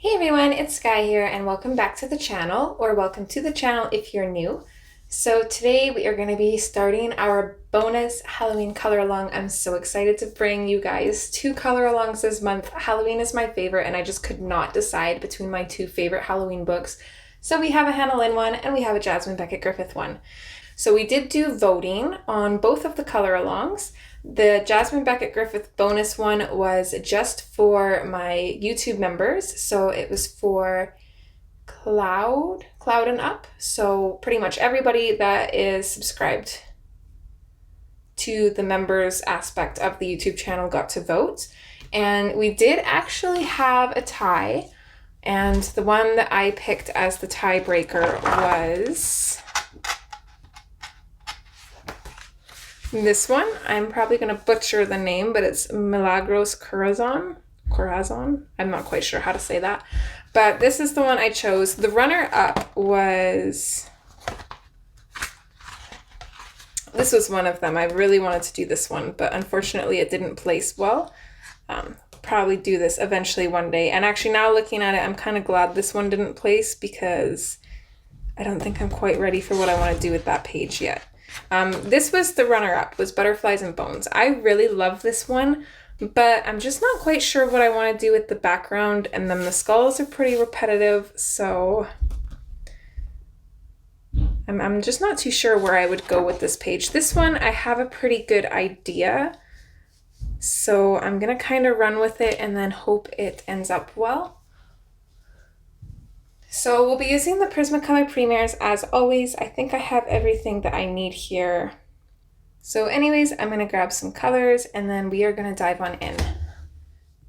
Hey everyone, it's Sky here and welcome back to the channel, or welcome to the channel if you're new. So today we are going to be starting our bonus Halloween color along. I'm so excited to bring you guys 2 color alongs this month. Halloween is my favorite and I just could not decide between my 2 favorite Halloween books. So we have a Hannah Lynn one and we have a Jasmine Becket-Griffith one. So we did do voting on both of the color alongs. The Jasmine Becket-Griffith bonus one was just for my YouTube members. So it was for Cloud and up. So pretty much everybody that is subscribed to the members aspect of the YouTube channel got to vote. And we did actually have a tie. And the one that I picked as the tiebreaker was this one. I'm probably going to butcher the name, but it's Milagros Corazon. I'm not quite sure how to say that. But this is the one I chose. The runner-up was... This was one of them. I really wanted to do this one, but unfortunately it didn't place well. Probably do this eventually one day. And actually now looking at it, I'm kind of glad this one didn't place because I don't think I'm quite ready for what I want to do with that page yet. This was the runner-up, was Butterflies and Bones. I really love this one, but I'm just not quite sure what I want to do with the background, and then the skulls are pretty repetitive, so I'm just not too sure where I would go with this page. This one, I have a pretty good idea, so I'm going to kind of run with it and then hope it ends up well. So we'll be using the Prismacolor Premieres as always. I think I have everything that I need here. So anyways, I'm going to grab some colors and then we are going to dive on in.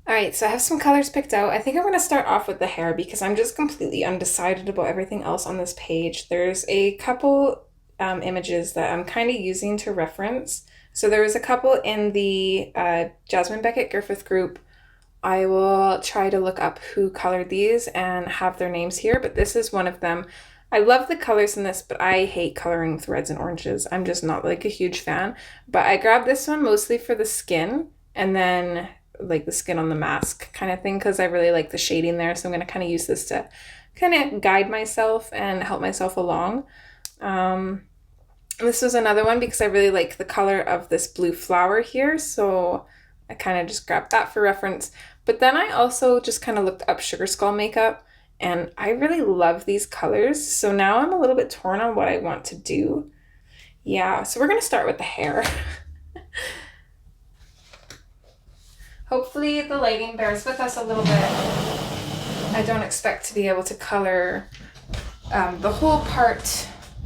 Alright, so I have some colors picked out. I think I'm going to start off with the hair because I'm just completely undecided about everything else on this page. There's a couple images that I'm kind of using to reference. So there was a couple in the Jasmine Becket-Griffith group. I will try to look up who colored these and have their names here, but this is one of them. I love the colors in this, but I hate coloring with reds and oranges. I'm just not like a huge fan. But I grabbed this one mostly for the skin and then like the skin on the mask kind of thing because I really like the shading there. So I'm going to kind of use this to kind of guide myself and help myself along. This was another one because I really like the color of this blue flower here. So I kind of just grabbed that for reference. But then I also just kind of looked up Sugar Skull makeup and I really love these colors. So now I'm a little bit torn on what I want to do. Yeah, so we're going to start with the hair. Hopefully the lighting bears with us a little bit. I don't expect to be able to color the whole part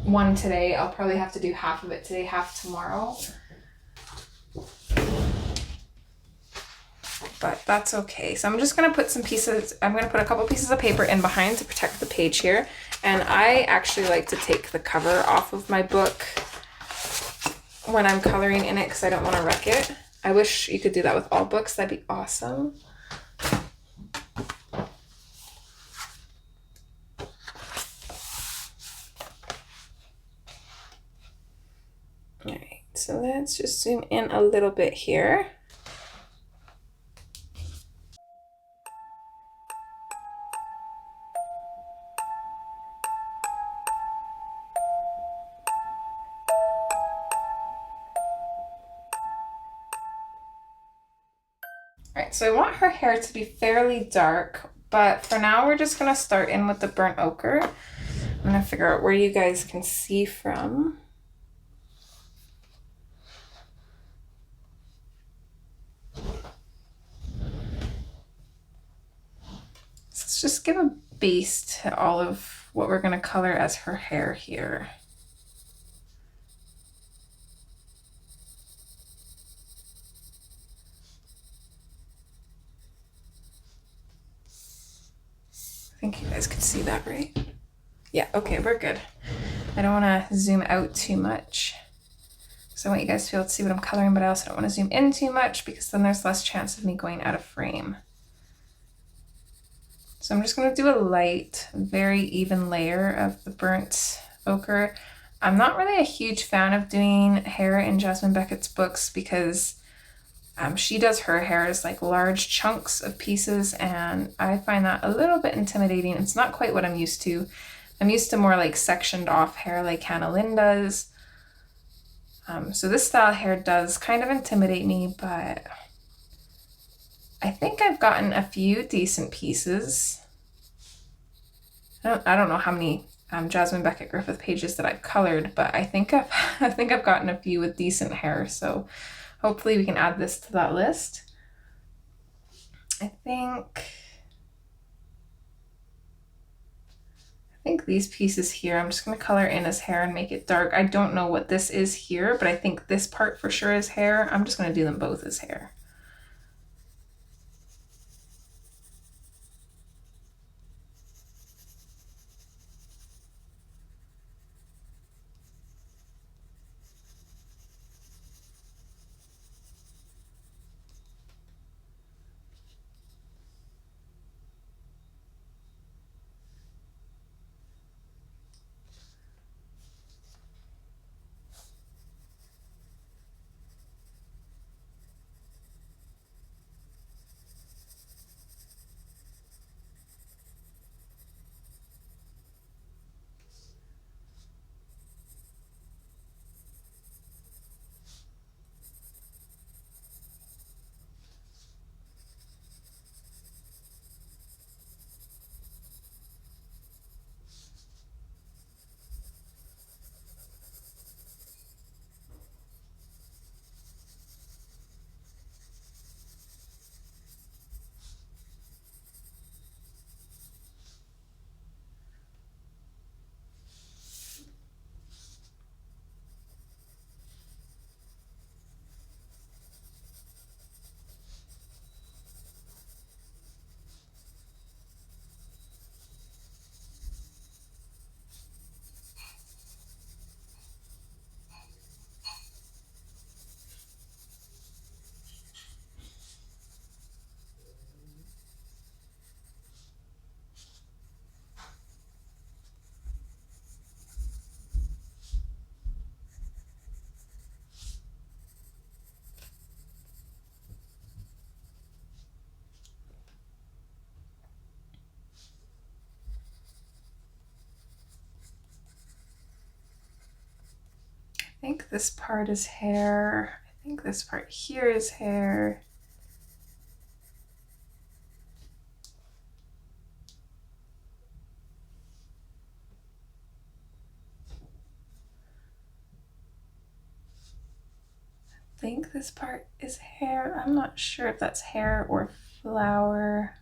1 today. I'll probably have to do half of it today, half tomorrow. But that's okay. So I'm just going to put a couple pieces of paper in behind to protect the page here. And I actually like to take the cover off of my book when I'm coloring in it because I don't want to wreck it. I wish you could do that with all books. That'd be awesome. All right, so let's just zoom in a little bit here. Alright, so I want her hair to be fairly dark, but for now we're just going to start in with the burnt ochre. I'm going to figure out where you guys can see from. So let's just give a base to all of what we're going to color as her hair here. I think you guys can see that, right? Yeah, okay, we're good. I don't want to zoom out too much. So I want you guys to be able to see what I'm coloring, but I also don't want to zoom in too much because then there's less chance of me going out of frame. So I'm just going to do a light, very even layer of the burnt ochre. I'm not really a huge fan of doing hair in Jasmine Beckett's books because She does her hair as like large chunks of pieces, and I find that a little bit intimidating. It's not quite what I'm used to. I'm used to more like sectioned off hair like Hannah Lynn does. So this style hair does kind of intimidate me, but I think I've gotten a few decent pieces. I don't know how many Jasmine Becket-Griffith pages that I've colored, but I think I've gotten a few with decent hair. So hopefully we can add this to that list. I think these pieces here, I'm just going to color in as hair and make it dark. I don't know what this is here, but I think this part for sure is hair. I'm just going to do them both as hair. I think this part is hair. I think this part here is hair. I think this part is hair. I'm not sure if that's hair or flower.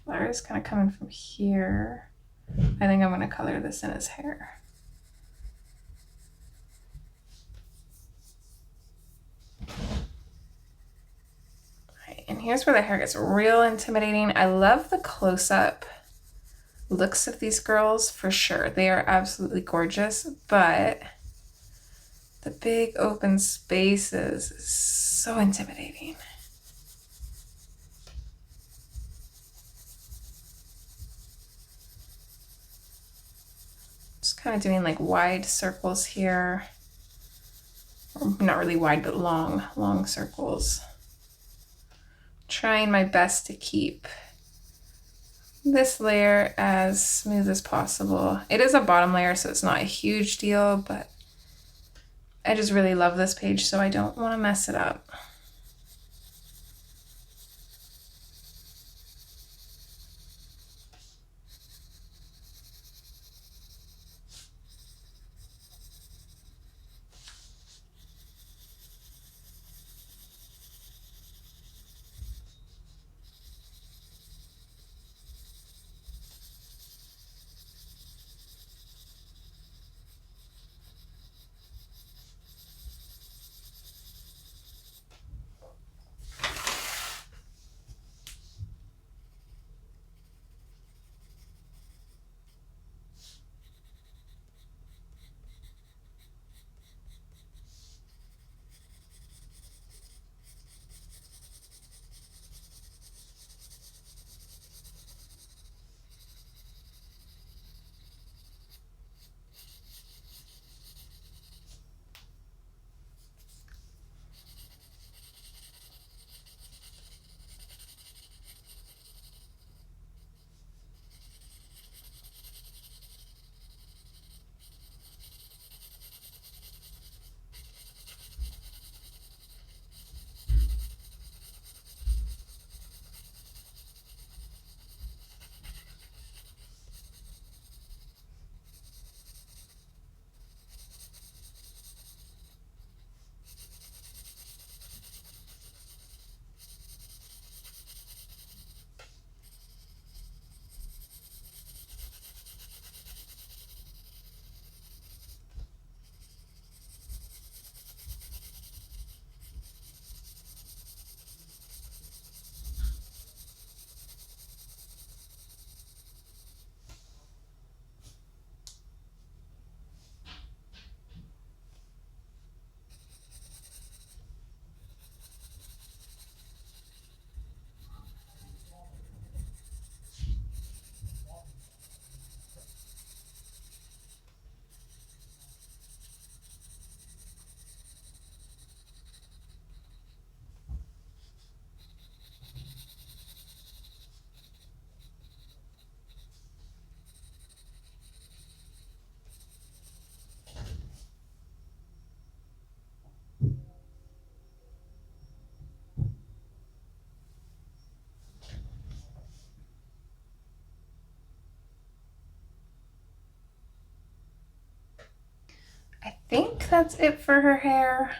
Flower is kind of coming from here. I think I'm going to color this in as hair. Right, and here's where the hair gets real intimidating. I love the close-up looks of these girls for sure. They are absolutely gorgeous, but the big open spaces is so intimidating. Just kind of doing like wide circles here. Or not really wide, but long circles. Trying my best to keep this layer as smooth as possible. It is a bottom layer, so it's not a huge deal, but I just really love this page, so I don't want to mess it up. think that's it for her hair.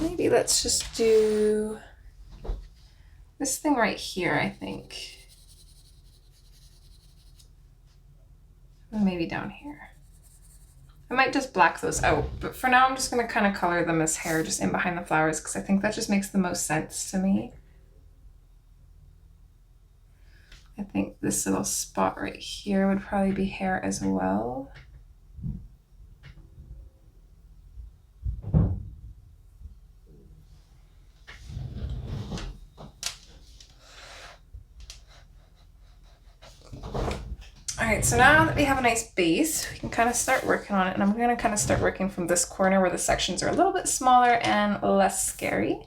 Maybe let's just do this thing right here, I think. And maybe down here. I might just black those out, but for now I'm just going to kind of color them as hair just in behind the flowers because I think that just makes the most sense to me. I think this little spot right here would probably be hair as well. All right, so now that we have a nice base, we can kind of start working on it. And I'm going to kind of start working from this corner where the sections are a little bit smaller and less scary.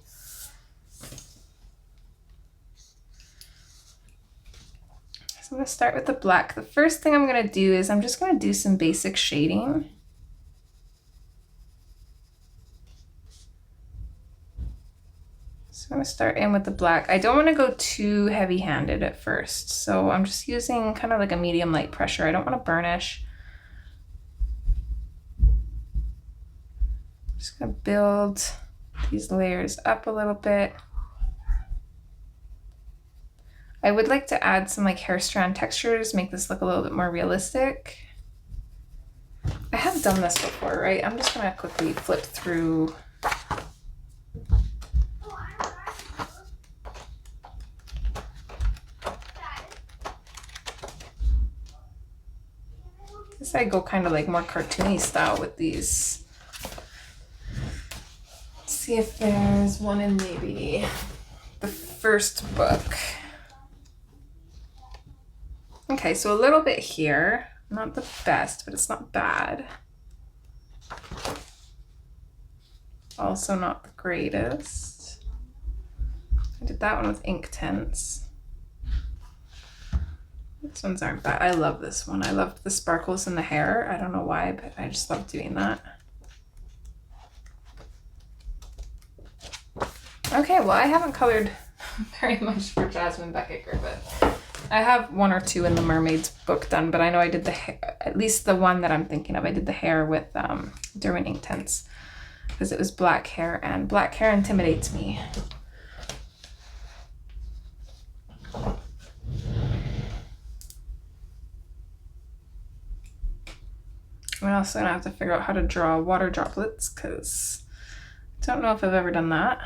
So I'm going to start with the black. The first thing I'm going to do is I'm just going to do some basic shading. So I'm going to start in with the black. I don't want to go too heavy-handed at first, so I'm just using kind of like a medium light pressure. I don't want to burnish. I'm just going to build these layers up a little bit. I would like to add some like hair strand textures, make this look a little bit more realistic. I have done this before, right? I'm just going to quickly flip through. I go kind of like more cartoony style with these. Let's see if there's one in maybe the first book. Okay, so a little bit here. Not the best, but it's not bad. Also not the greatest. I did that one with ink tints. These ones aren't bad. I love this one. I love the sparkles in the hair. I don't know why, but I just love doing that. Okay, well, I haven't colored very much for Jasmine Becket-Griffith. I have one or two in the Mermaids book done, but I know I did the hair, at least the one that I'm thinking of, I did the hair with Darren ink tints because it was black hair, and black hair intimidates me. I'm also gonna have to figure out how to draw water droplets because I don't know if I've ever done that.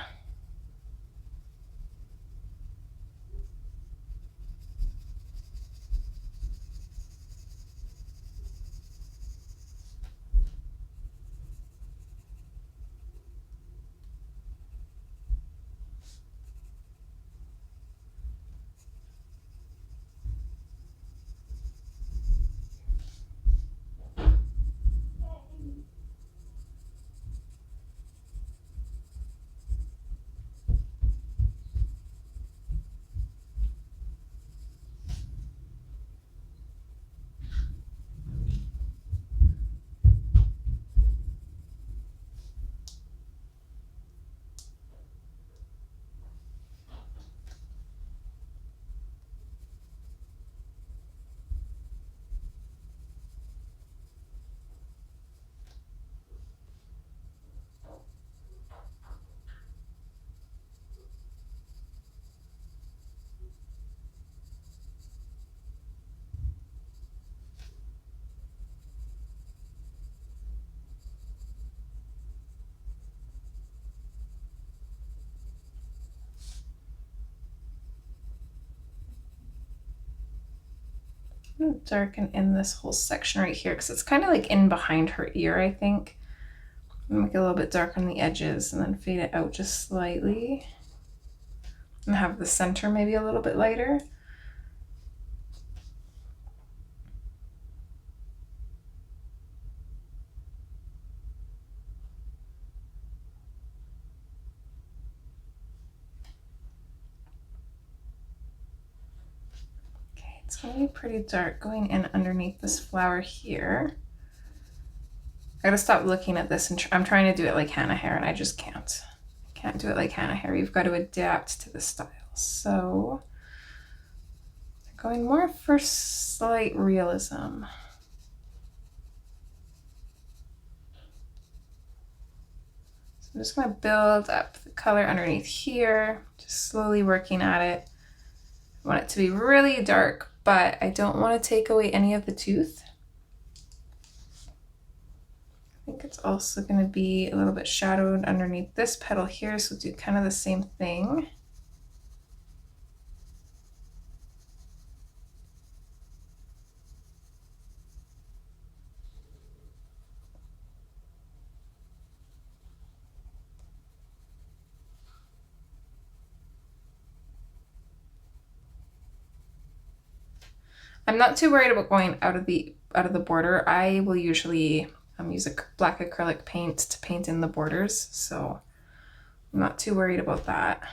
I'm gonna darken in this whole section right here because it's kind of like in behind her ear, I think. Make it a little bit darker on the edges and then fade it out just slightly. And have the center maybe a little bit lighter. It's going to be pretty dark going in underneath this flower here. I gotta stop looking at this and I'm trying to do it like Hannah hair and I just can't. Can't do it like Hannah hair. You've got to adapt to the style. So going more for slight realism. So I'm just going to build up the color underneath here, just slowly working at it. I want it to be really dark, but I don't want to take away any of the tooth. I think it's also going to be a little bit shadowed underneath this petal here, so we'll do kind of the same thing. I'm not too worried about going out of the border. I will usually use a black acrylic paint to paint in the borders, so I'm not too worried about that.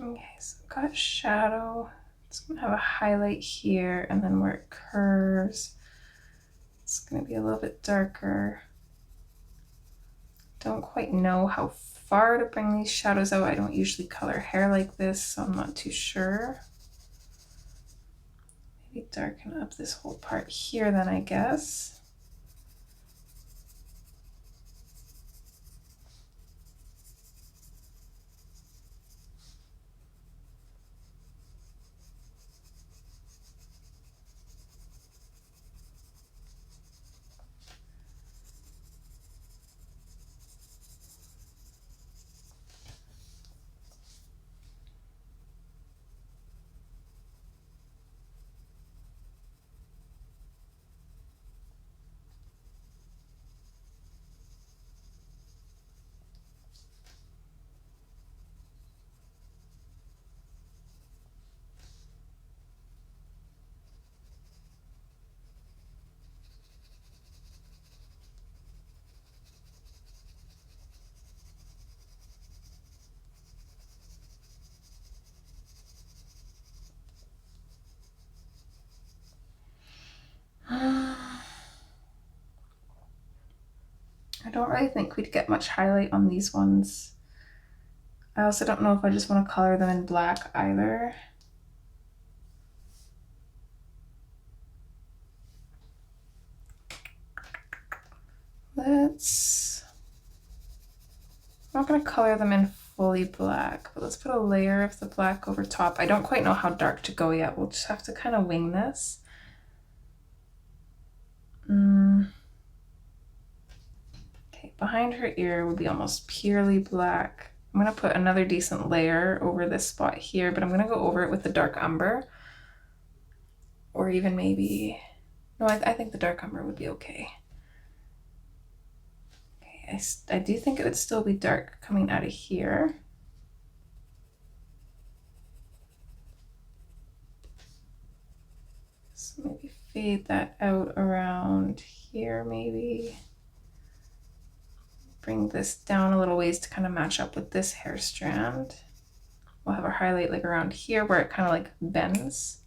Okay, so I've got shadow. It's gonna have a highlight here, and then where it curves, it's gonna be a little bit darker. Don't quite know how far to bring these shadows out. I don't usually color hair like this, so I'm not too sure. Maybe darken up this whole part here then, I guess. I don't really think we'd get much highlight on these ones. I also don't know if I just want to color them in black either. I'm not going to color them in fully black, but let's put a layer of the black over top. I don't quite know how dark to go yet. We'll just have to kind of wing this. Okay, behind her ear would be almost purely black. I'm going to put another decent layer over this spot here, but I'm going to go over it with the dark umber. Or even maybe, no, I think the dark umber would be okay. Okay, I do think it would still be dark coming out of here. So maybe fade that out around here maybe. Bring this down a little ways to kind of match up with this hair strand. We'll have our highlight like around here where it kind of like bends.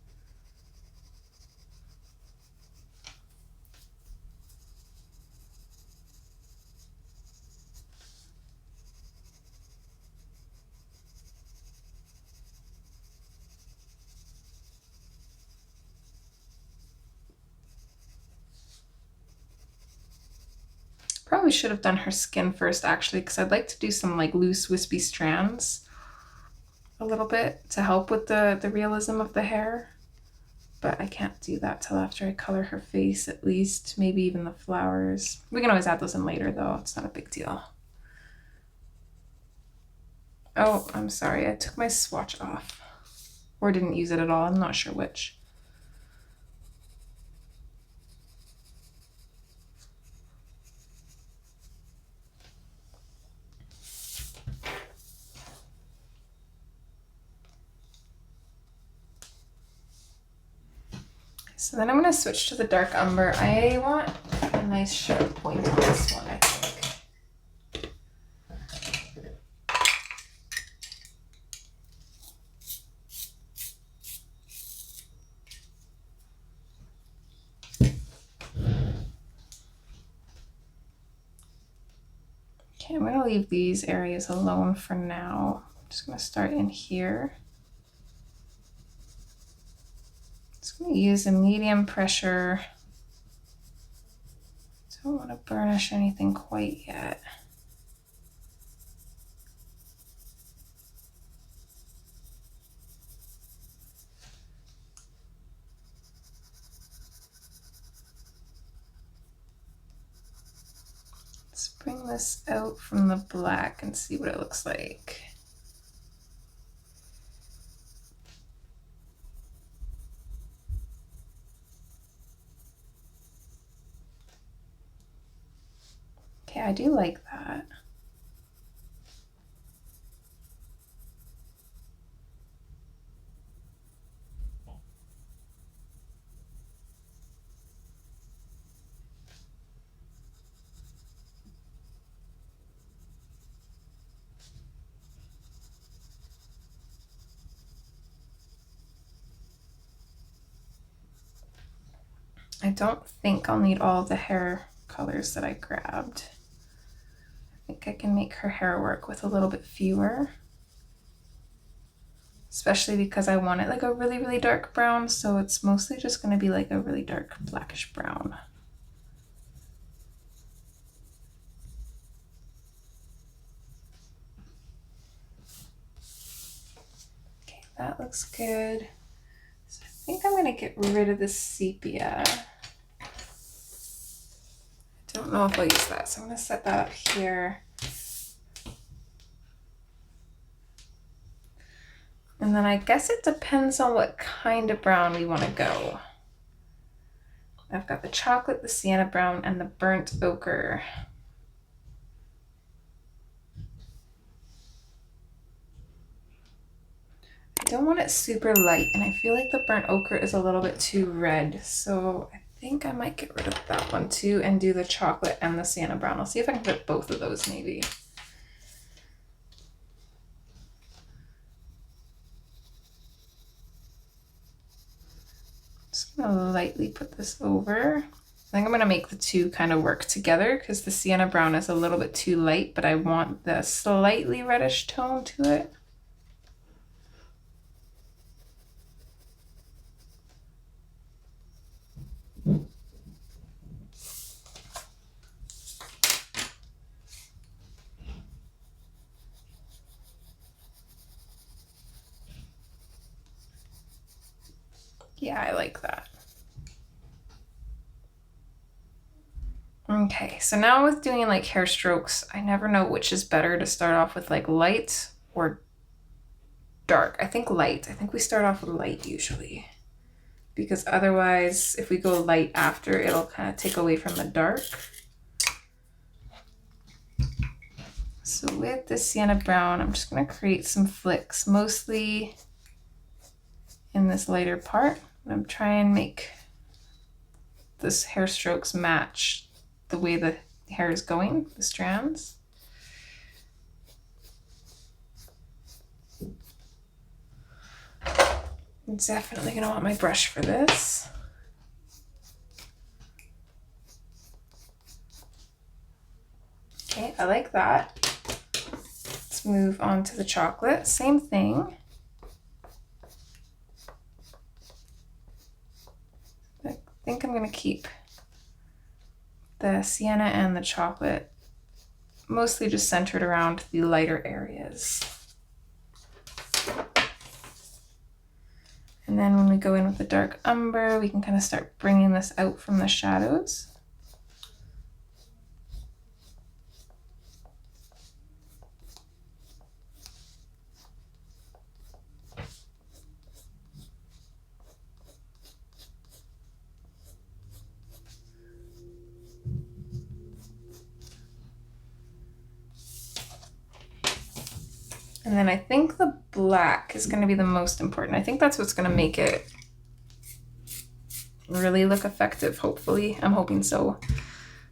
Probably should have done her skin first actually, because I'd like to do some like loose wispy strands a little bit to help with the realism of the hair. But I can't do that till after I color her face at least, maybe even the flowers. We can always add those in later though, it's not a big deal. Oh, I'm sorry, I took my swatch off. Or didn't use it at all, I'm not sure which. So then I'm going to switch to the dark umber. I want a nice sharp point on this one, I think. Okay, I'm going to leave these areas alone for now. I'm just going to start in here. Just going to use a medium pressure. Don't want to burnish anything quite yet. Let's bring this out from the black and see what it looks like. Okay, I do like that. I don't think I'll need all the hair colors that I grabbed. I think I can make her hair work with a little bit fewer. Especially because I want it like a really, really dark brown, so it's mostly just going to be like a really dark blackish brown. Okay, that looks good. So I think I'm going to get rid of the sepia. I don't know if I'll use that, so I'm going to set that up here. And then I guess it depends on what kind of brown we want to go. I've got the chocolate, the sienna brown, and the burnt ochre. I don't want it super light, and I feel like the burnt ochre is a little bit too red, so I think I might get rid of that one too and do the chocolate and the sienna brown. I'll see if I can fit both of those maybe. Just gonna lightly put this over. I think I'm gonna make the two kind of work together because the sienna brown is a little bit too light, but I want the slightly reddish tone to it. Yeah, I like that. Okay, so now with doing like hair strokes, I never know which is better to start off with, like light or dark. I think light. I think we start off with light usually, because otherwise if we go light after, it'll kind of take away from the dark. So with the sienna brown, I'm just gonna create some flicks, mostly in this lighter part. I'm trying to make this hair strokes match the way the hair is going, the strands. I'm definitely gonna want my brush for this. Okay, I like that. Let's move on to the chocolate. Same thing. I think I'm gonna keep the sienna and the chocolate mostly just centered around the lighter areas. And then when we go in with the dark umber, we can kind of start bringing this out from the shadows. And then I think the black is going to be the most important. I think that's what's going to make it really look effective, hopefully. I'm hoping so.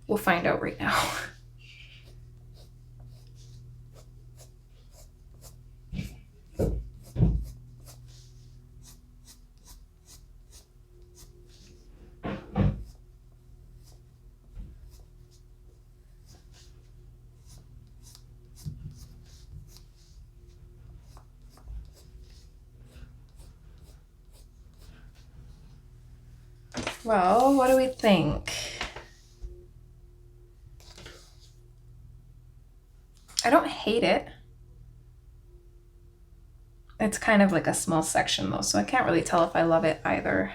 We'll find out right now. Well, what do we think? I don't hate it. It's kind of like a small section though, so I can't really tell if I love it either.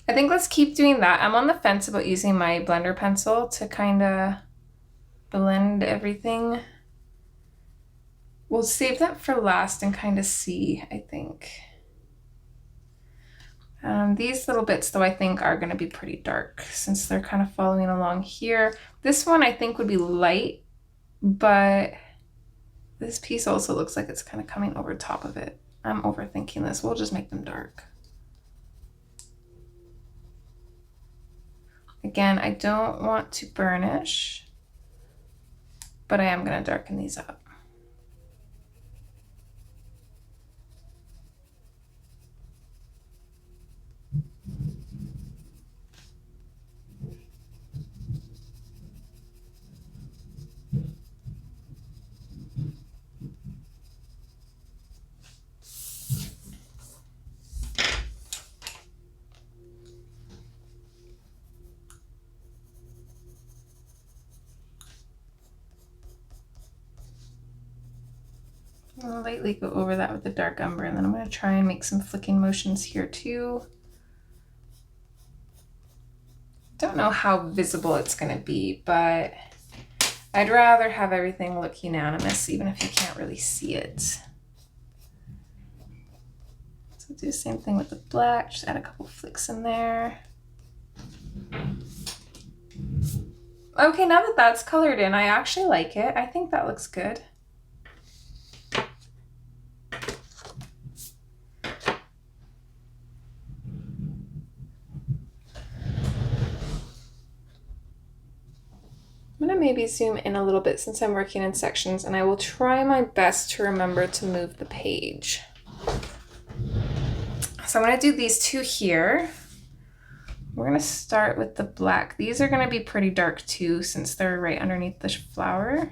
I think let's keep doing that. I'm on the fence about using my blender pencil to kind of blend everything. We'll save that for last and kind of see, I think. These little bits though I think are going to be pretty dark since they're kind of following along here. This one I think would be light, but this piece also looks like it's kind of coming over top of it. I'm overthinking this. We'll just make them dark. Again, I don't want to burnish, but I am going to darken these up. I'll lightly go over that with the dark umber, and then I'm going to try and make some flicking motions here too. Don't know how visible it's going to be, but I'd rather have everything look unanimous, even if you can't really see it. So do the same thing with the black, just add a couple flicks in there. Okay, now that that's colored in, I actually like it. I think that looks good. I'm gonna maybe zoom in a little bit since I'm working in sections, and I will try my best to remember to move the page. So I'm gonna do these two here. We're gonna start with the black. These are gonna be pretty dark too since they're right underneath the flower.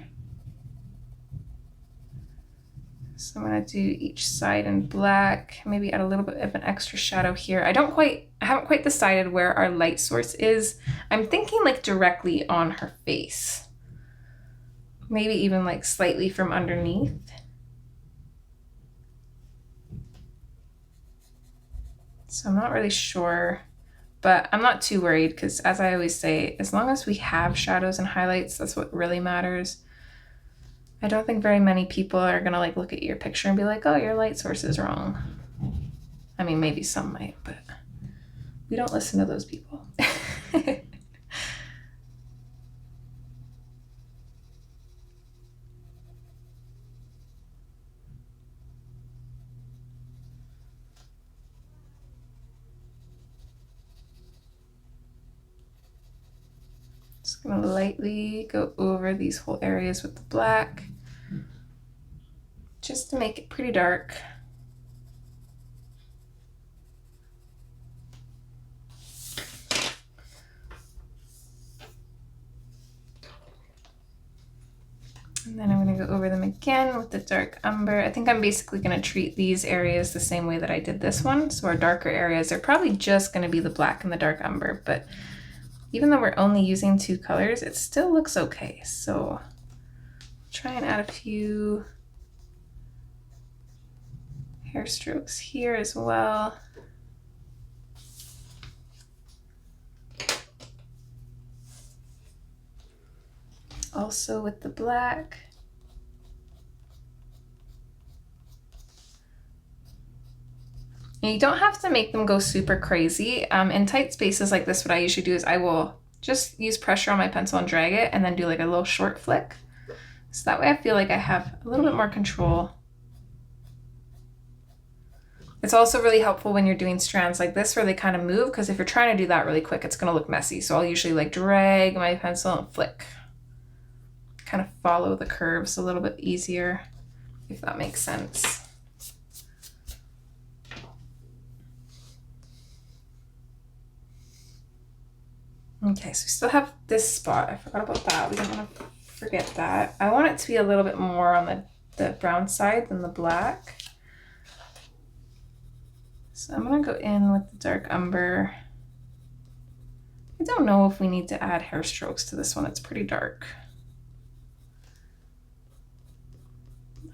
So I'm gonna do each side in black, maybe add a little bit of an extra shadow here. I haven't quite decided where our light source is. I'm thinking like directly on her face. Maybe even like slightly from underneath. So I'm not really sure, but I'm not too worried because, as I always say, as long as we have shadows and highlights, that's what really matters. I don't think very many people are gonna like look at your picture and be like, oh, your light source is wrong. I mean, maybe some might, but we don't listen to those people. Just gonna lightly go over these whole areas with the black, just to make it pretty dark. And then I'm going to go over them again with the dark umber. I think I'm basically going to treat these areas the same way that I did this one. So our darker areas are probably just going to be the black and the dark umber, but even though we're only using two colors, it still looks okay. So try and add a few hair strokes here as well. Also with the black. And you don't have to make them go super crazy. In tight spaces like this, what I usually do is I will just use pressure on my pencil and drag it and then do like a little short flick. So that way I feel like I have a little bit more control. It's also really helpful when you're doing strands like this where they kind of move, because if you're trying to do that really quick, it's going to look messy. So I'll usually like drag my pencil and flick. Kind of follow the curves a little bit easier, if that makes sense. Okay, so we still have this spot. I forgot about that. We don't want to forget that. I want it to be a little bit more on the brown side than the black. So I'm going to go in with the dark umber. I don't know if we need to add hair strokes to this one. It's pretty dark.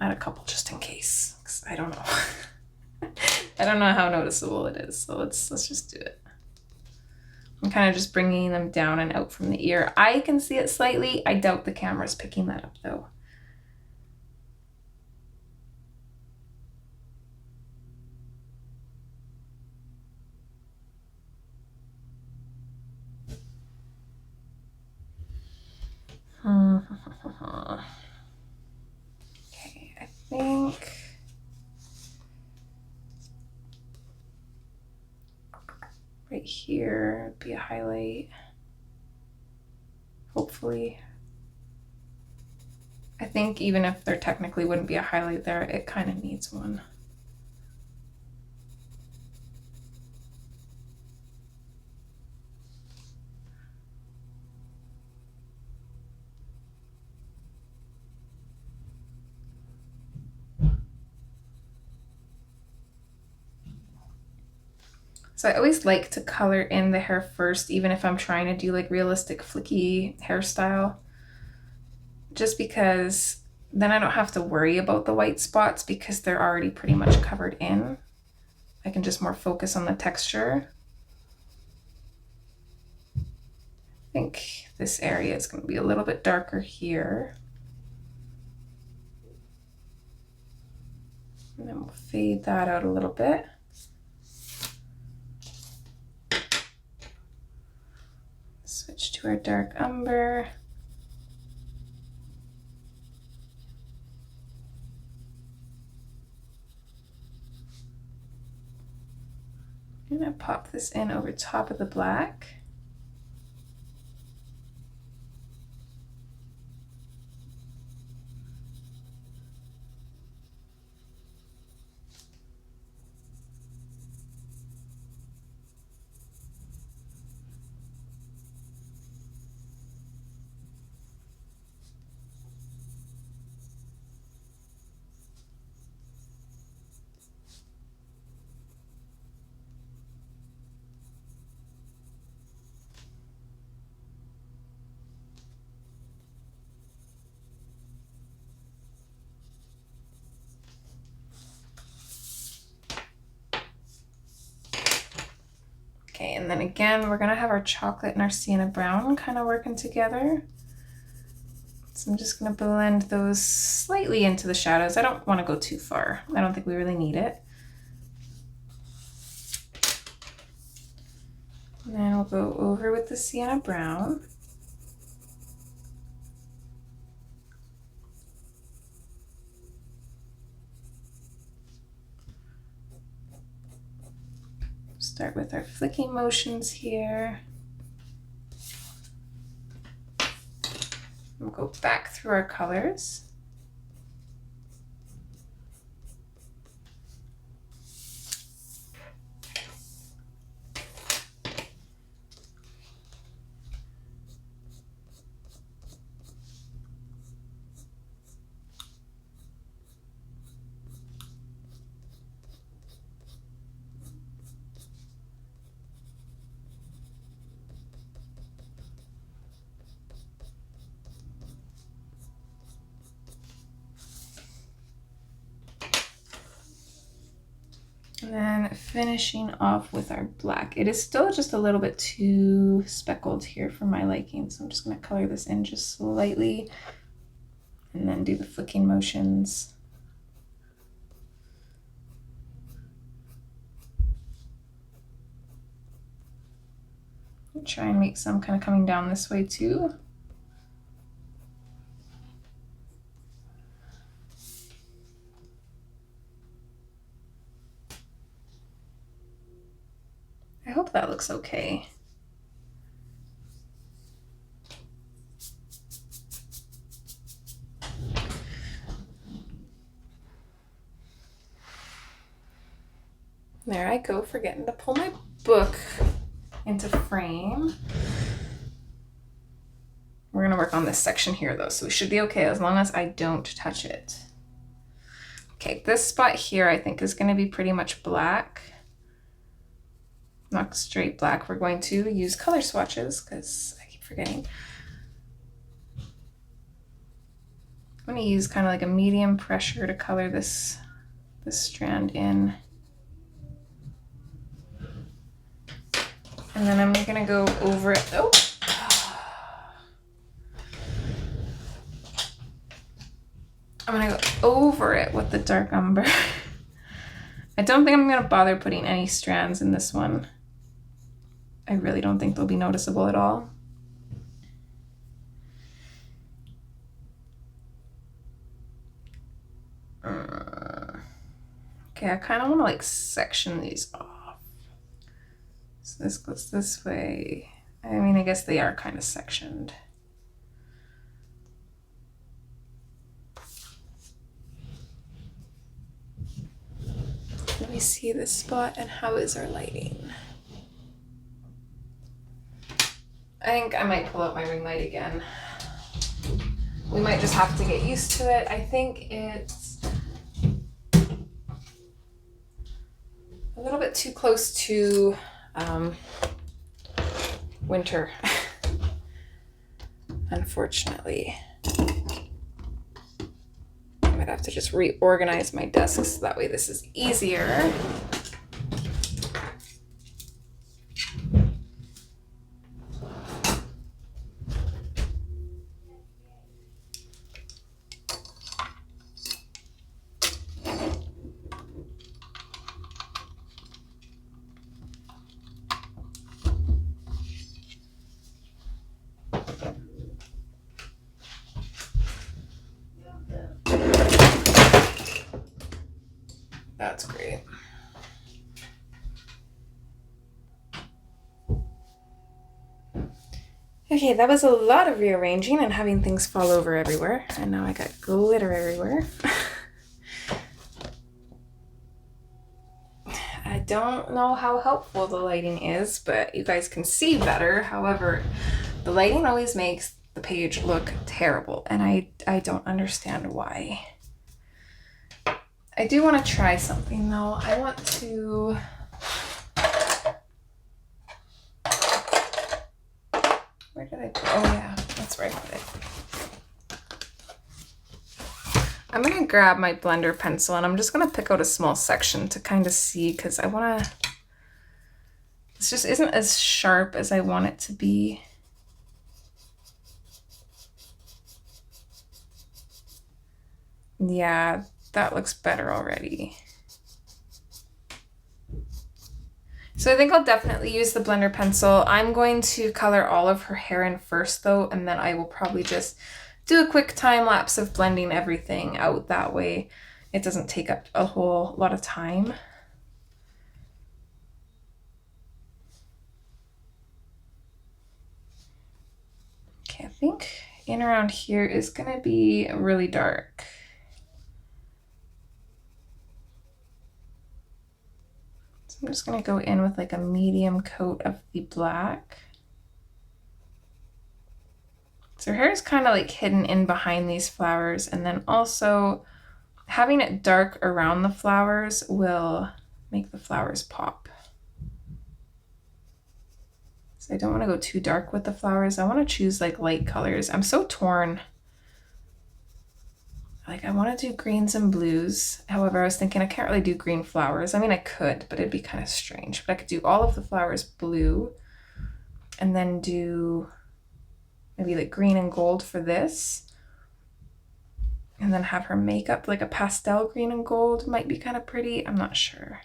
Add a couple just in case, because I don't know. I don't know how noticeable it is, so let's just do it. I'm kind of just bringing them down and out from the ear. I can see it slightly. I doubt the camera's picking that up though. Okay, I think right here would be a highlight, hopefully. I think even if there technically wouldn't be a highlight there, it kind of needs one. So I always like to color in the hair first, even if I'm trying to do like realistic flicky hairstyle, just because then I don't have to worry about the white spots because they're already pretty much covered in. I can just more focus on the texture. I think this area is going to be a little bit darker here. And then we'll fade that out a little bit. Switch to our dark umber. I'm gonna pop this in over top of the black. Okay, and then again, we're gonna have our chocolate and our sienna brown kind of working together. So I'm just gonna blend those slightly into the shadows. I don't wanna go too far. I don't think we really need it. And then we'll go over with the sienna brown. Start with our flicking motions here. We'll go back through our colors. And then finishing off with our black. It is still just a little bit too speckled here for my liking, so I'm just going to color this in just slightly and then do the flicking motions. I'll try and make some kind of coming down this way too. hope that looks okay. There I go, forgetting to pull my book into frame. We're gonna work on this section here though, so we should be okay as long as I don't touch it. Okay, this spot here I think is gonna be pretty much black. Not straight black. We're going to use color swatches because I keep forgetting. I'm gonna use kind of like a medium pressure to color this strand in. And then I'm gonna go over it. Oh. I'm gonna go over it with the dark umber. I don't think I'm gonna bother putting any strands in this one. I really don't think they'll be noticeable at all. Okay, I kind of want to like section these off. So this goes this way. I mean, I guess they are kind of sectioned. Let me see this spot and how is our lighting. I think I might pull out my ring light again. We might just have to get used to it. I think it's a little bit too close to winter, unfortunately. I might have to just reorganize my desk so that way this is easier. That's great. Okay, that was a lot of rearranging and having things fall over everywhere. And now I got glitter everywhere. I don't know how helpful the lighting is, but you guys can see better. However, the lighting always makes the page look terrible, and I don't understand why. I do want to try something though. I want to... Where did I put it? Oh yeah, that's where I put it. I'm going to grab my blender pencil and I'm just going to pick out a small section to kind of see, because I want to... This just isn't as sharp as I want it to be. Yeah, that looks better already. So I think I'll definitely use the blender pencil. I'm going to color all of her hair in first though, and then I will probably just do a quick time lapse of blending everything out. That way it doesn't take up a whole lot of time. Okay, I think in around here is gonna be really dark. I'm just going to go in with like a medium coat of the black. So her hair is kind of like hidden in behind these flowers, and then also having it dark around the flowers will make the flowers pop. So I don't want to go too dark with the flowers. I want to choose like light colors. I'm so torn. Like I want to do greens and blues. However, I was thinking I can't really do green flowers. I mean, I could, but it'd be kind of strange. But I could do all of the flowers blue and then do maybe like green and gold for this. And then have her makeup like a pastel green and gold. Might be kind of pretty. I'm not sure.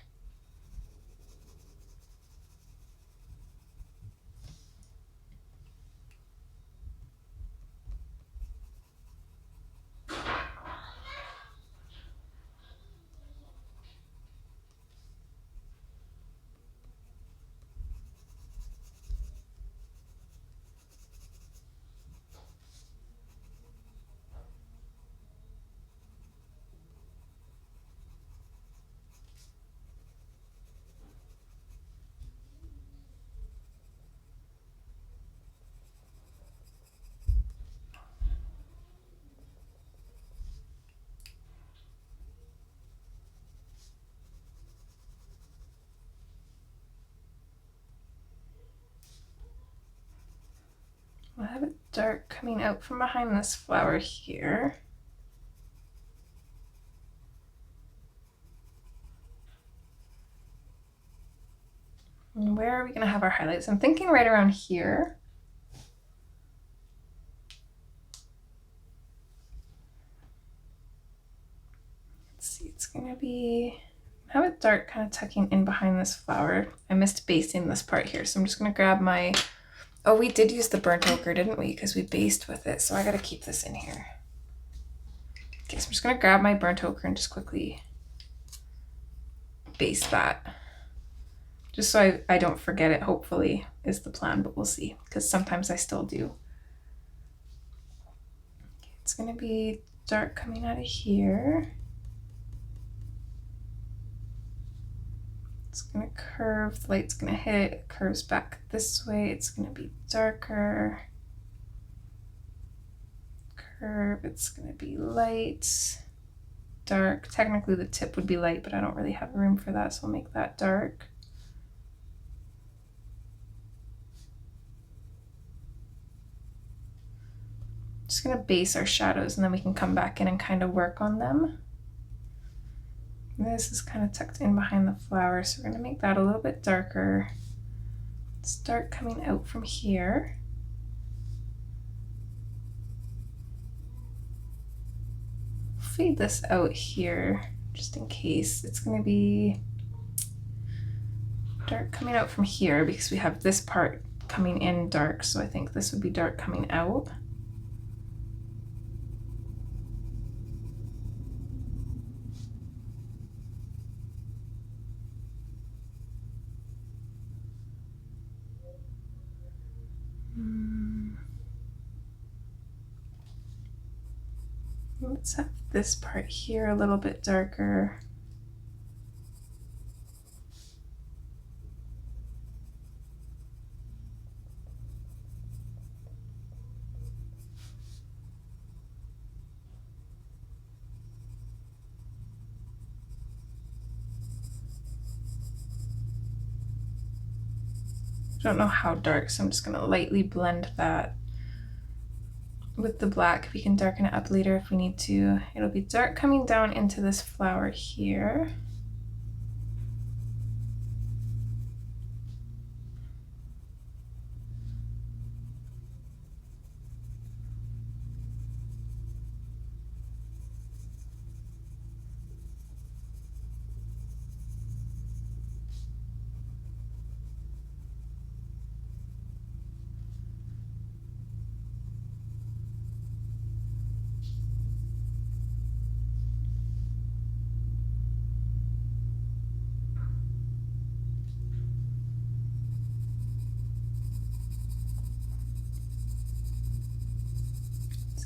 I'll have it dark coming out from behind this flower here. And where are we going to have our highlights? I'm thinking right around here. Let's see, it's going to be, have it dark kind of tucking in behind this flower. I missed basting this part here, so I'm just going to grab my, oh, we did use the burnt ochre, didn't we? Because we based with it, so I got to keep this in here. Okay, so I'm just going to grab my burnt ochre and just quickly baste that. Just so I don't forget it, hopefully, is the plan, but we'll see, because sometimes I still do. Okay, it's going to be dark coming out of here. It's going to curve, the light's going to hit, it curves back this way, it's going to be darker. Curve, it's going to be light, dark. Technically the tip would be light, but I don't really have room for that, so I'll make that dark. Just going to base our shadows and then we can come back in and kind of work on them. This is kind of tucked in behind the flower, so we're going to make that a little bit darker. It's dark coming out from here. Fade this out here just in case. It's going to be dark coming out from here because we have this part coming in dark, so I think this would be dark coming out. Let's have this part here a little bit darker. I don't know how dark, so I'm just going to lightly blend that with the black. We can darken it up later if we need to. It'll be dark coming down into this flower here.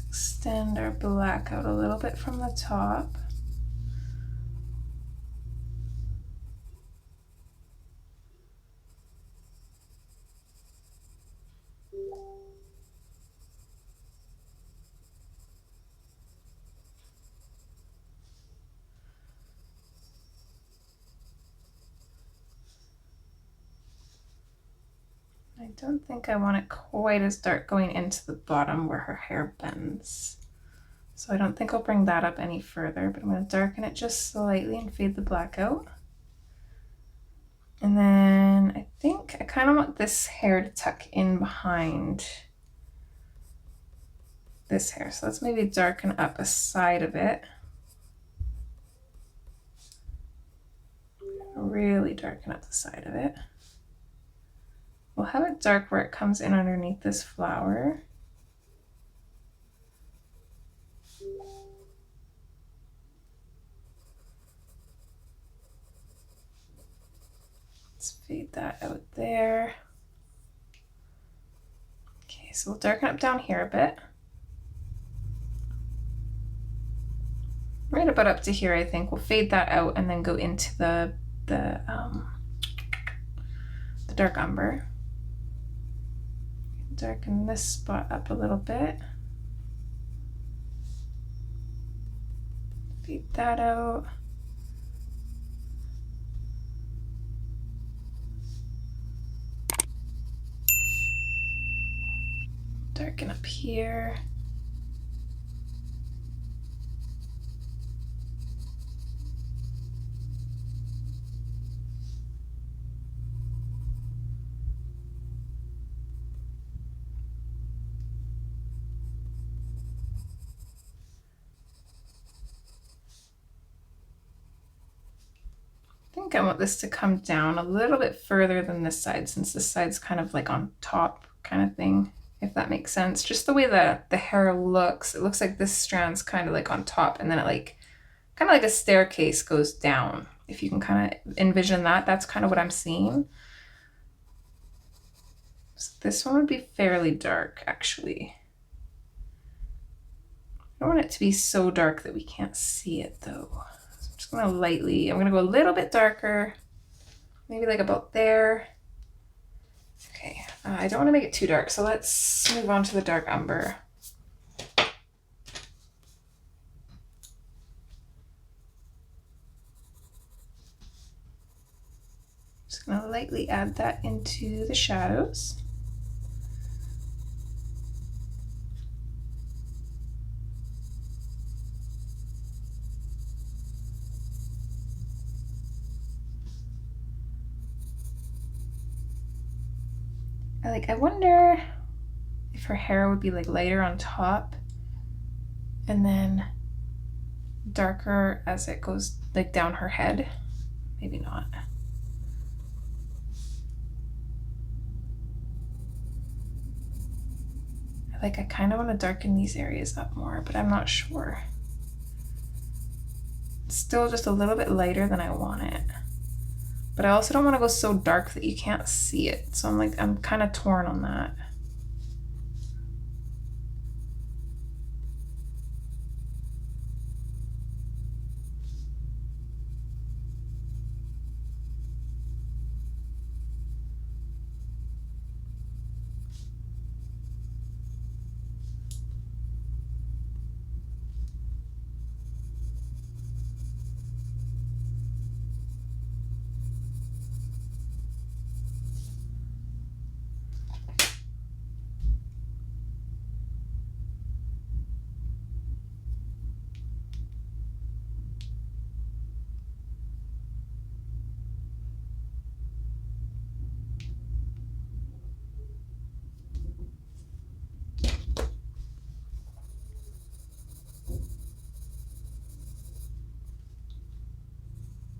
Extend our black out a little bit from the top. I don't think I want it quite as dark going into the bottom where her hair bends. So I don't think I'll bring that up any further, but I'm going to darken it just slightly and fade the black out. And then I think I kind of want this hair to tuck in behind this hair. So let's maybe darken up a side of it. Really darken up the side of it. We'll have it dark where it comes in underneath this flower. Let's fade that out there. Okay, so we'll darken up down here a bit. Right about up to here, I think. We'll fade that out and then go into the dark umber. Darken this spot up a little bit. Fade that out. darken up here. I think I want this to come down a little bit further than this side, since this side's kind of like on top kind of thing, if that makes sense. Just the way that the hair looks, it looks like this strand's kind of like on top, and then it like kind of like a staircase goes down. If you can kind of envision that, that's kind of what I'm seeing. So this one would be fairly dark, actually. I don't want it to be so dark that we can't see it though. So I'm just gonna lightly, I'm gonna go a little bit darker, maybe like about there. Okay, I don't want to make it too dark, so let's move on to the dark umber. Just gonna lightly add that into the shadows. I wonder if her hair would be like lighter on top and then darker as it goes like down her head. Maybe not. I kind of want to darken these areas up more, but I'm not sure. It's still just a little bit lighter than I want it. But I also don't want to go so dark that you can't see it. So I'm kind of torn on that.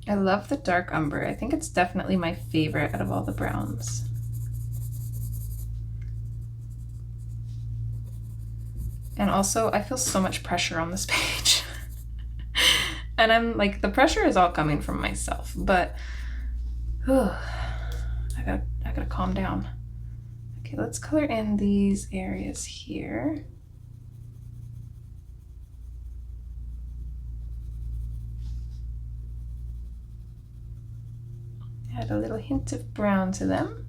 I love the dark umber. I think it's definitely my favorite out of all the browns. And also, I feel so much pressure on this page. And I'm like, the pressure is all coming from myself, but I gotta calm down. Okay, let's color in these areas here. Add a little hint of brown to them.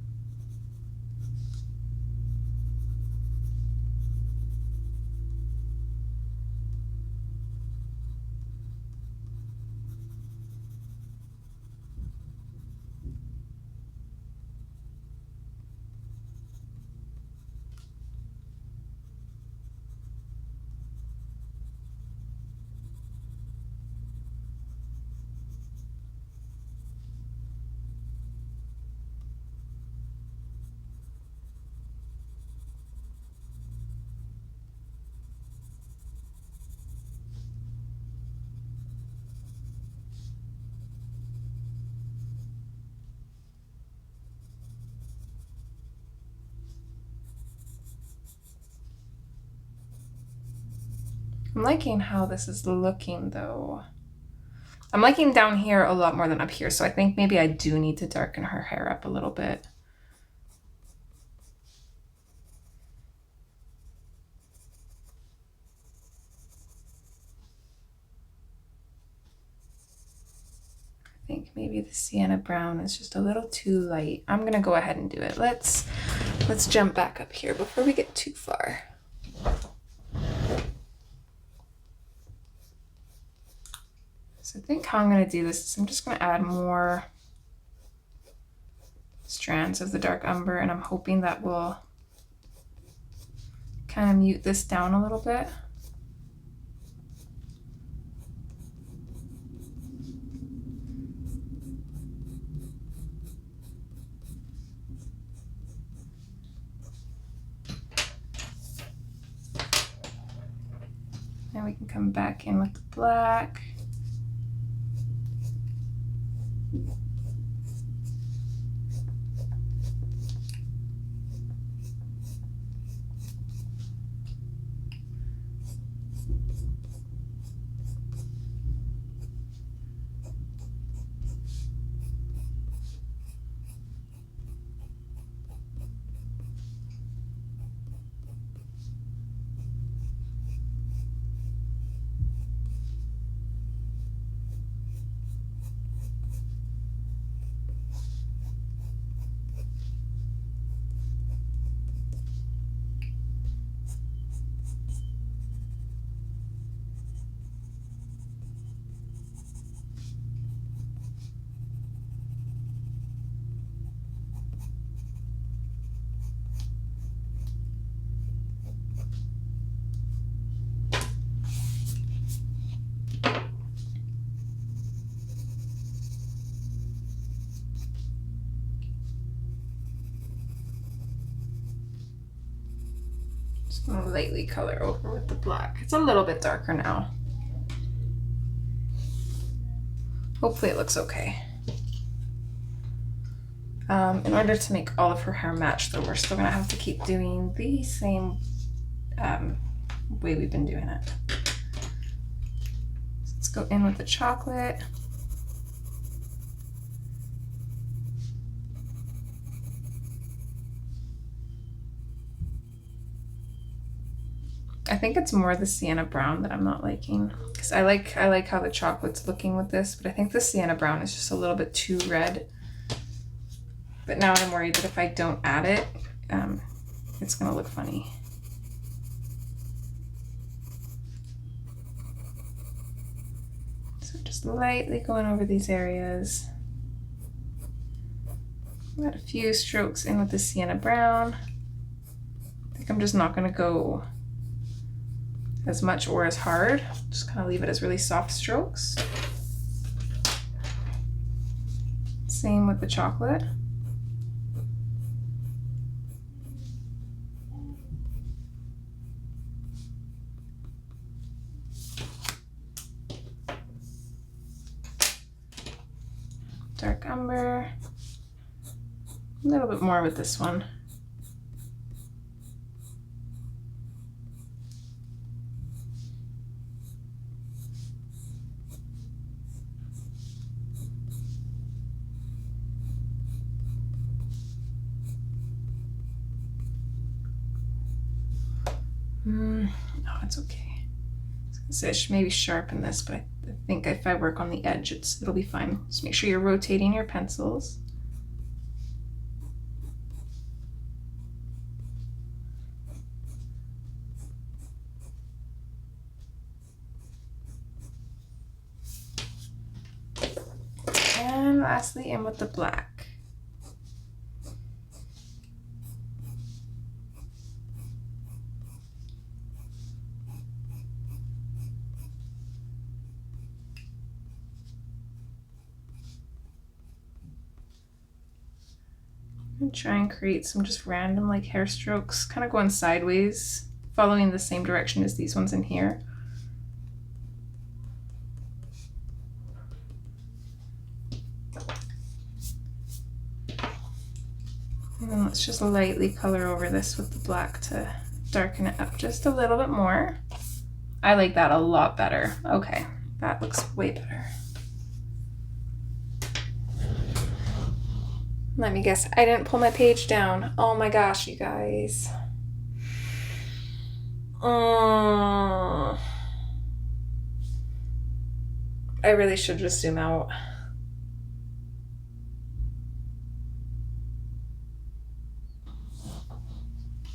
I'm liking how this is looking though. I'm liking down here a lot more than up here, so I think maybe I do need to darken her hair up a little bit. I think maybe the sienna brown is just a little too light. I'm gonna go ahead and do it. Let's jump back up here before we get too far. So I think how I'm going to do this is I'm just going to add more strands of the dark umber, and I'm hoping that will kind of mute this down a little bit. Now we can come back in with the black. Just gonna lightly color over with the black. It's a little bit darker now. Hopefully it looks okay. In order to make all of her hair match though, we're still gonna have to keep doing the same way we've been doing it. So let's go in with the chocolate. I think it's more the sienna brown that I'm not liking, because I like how the chocolate's looking with this, but I think the sienna brown is just a little bit too red. But now I'm worried that if I don't add it, it's gonna look funny. So just lightly going over these areas. Got a few strokes in with the sienna brown. I think I'm just not gonna go as much or as hard. Just kind of leave it as really soft strokes. Same with the chocolate. Dark umber. A little bit more with this one. No, it's okay. I was gonna say I should maybe sharpen this, but I think if I work on the edge, it'll be fine. Just make sure you're rotating your pencils. And lastly, in with the black. And try and create some just random like hair strokes, kind of going sideways, following the same direction as these ones in here. And then let's just lightly color over this with the black to darken it up just a little bit more. I like that a lot better. Okay, that looks way better. Let me guess, I didn't pull my page down. Oh my gosh, you guys. I really should just zoom out.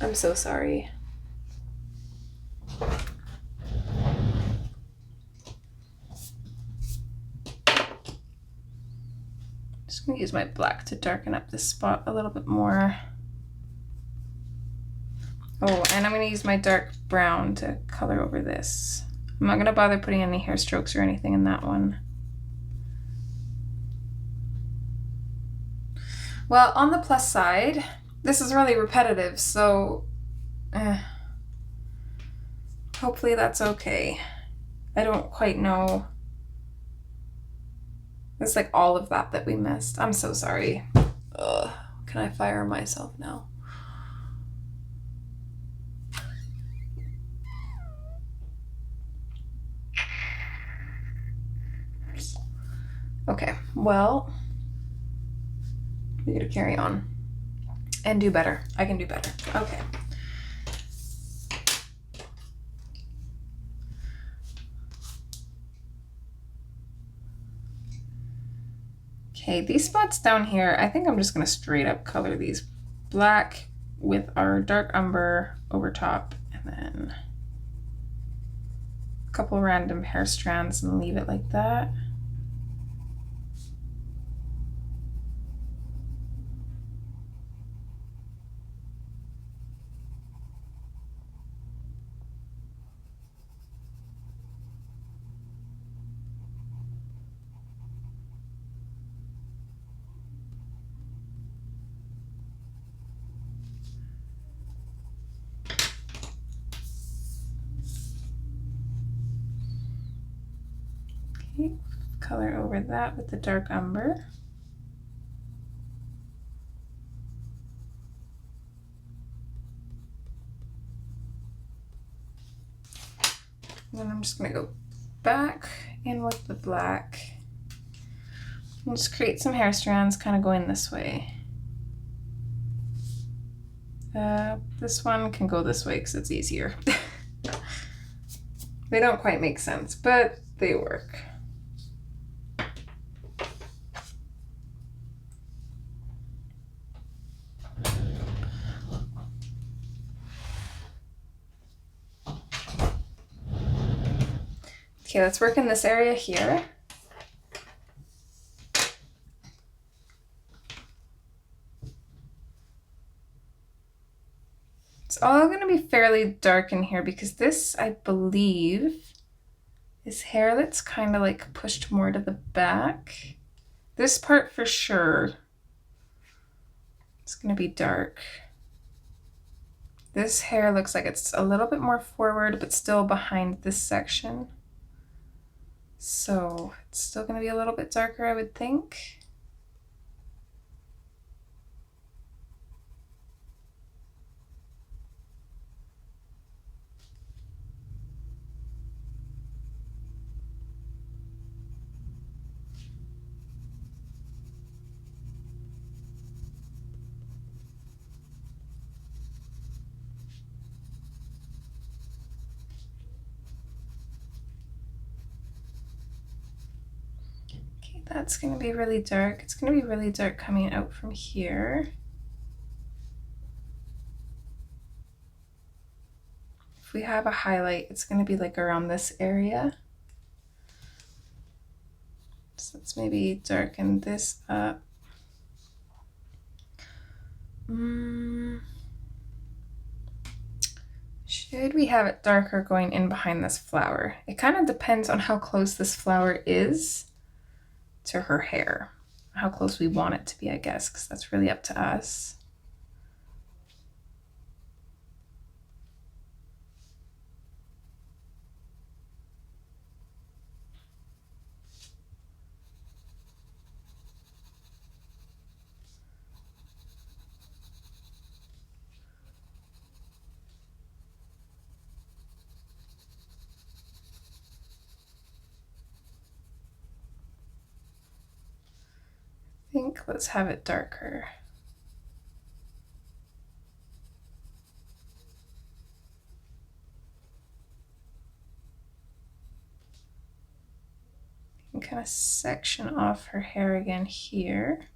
I'm so sorry. Just gonna use my black to darken up this spot a little bit more. Oh, and I'm going to use my dark brown to color over this. I'm not going to bother putting any hair strokes or anything in that one. Well, on the plus side, this is really repetitive, so hopefully that's okay. I don't quite know. It's like all of that we missed. I'm so sorry. Ugh, can I fire myself now? Okay, well, we gotta carry on and do better. I can do better. Okay. Okay, these spots down here, I think I'm just gonna straight up color these black with our dark umber over top, and then a couple random hair strands and leave it like that. Okay, color over that with the dark umber. And then I'm just gonna go back in with the black and just create some hair strands kind of going this way. This one can go this way because it's easier. They don't quite make sense, but they work. Okay, let's work in this area here. It's all going to be fairly dark in here because this, I believe, is hair that's kind of like pushed more to the back. This part for sure is going to be dark. This hair looks like it's a little bit more forward, but still behind this section. So it's still going to be a little bit darker, I would think. That's going to be really dark. It's going to be really dark coming out from here. If we have a highlight, it's going to be like around this area. So let's maybe darken this up. Should we have it darker going in behind this flower? It kind of depends on how close this flower is to her hair, how close we want it to be, I guess, because that's really up to us. I think let's have it darker. And kind of section off her hair again here.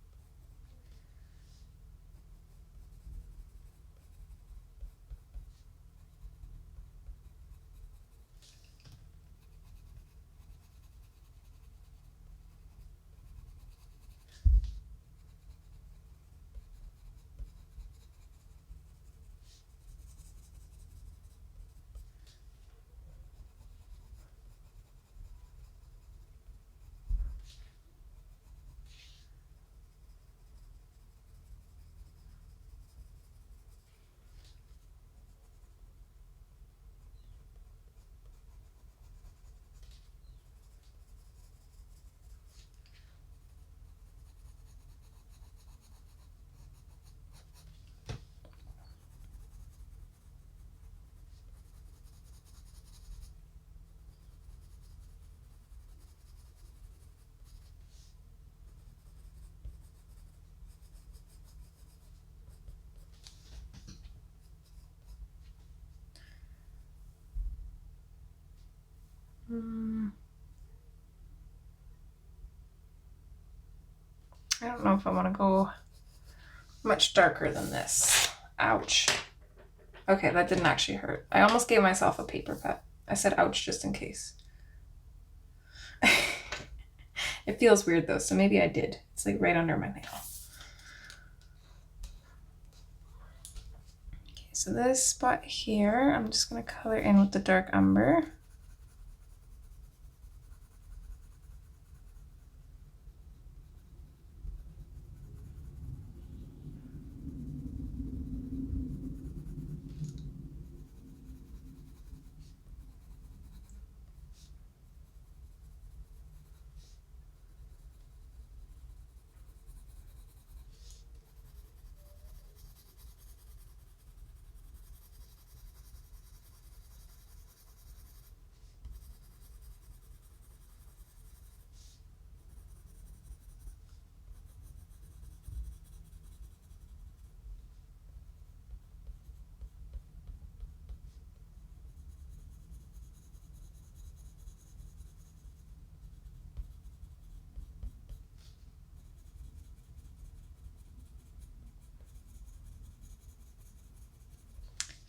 I don't know if I want to go much darker than this. Ouch. Okay, that didn't actually hurt. I almost gave myself a paper cut. I said ouch just in case. It feels weird though, so maybe I did. It's like right under my nail. Okay, so this spot here, I'm just going to color in with the dark umber.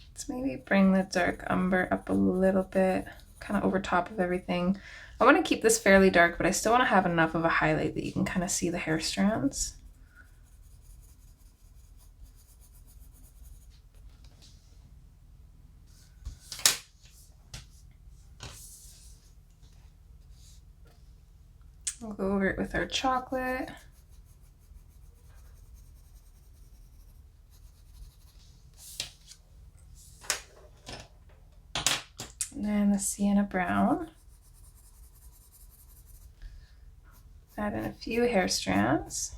Let's maybe bring the dark umber up a little bit, kind of over top of everything. I want to keep this fairly dark, but I still want to have enough of a highlight that you can kind of see the hair strands. We'll go over it with our chocolate. And then the sienna brown. Add in a few hair strands.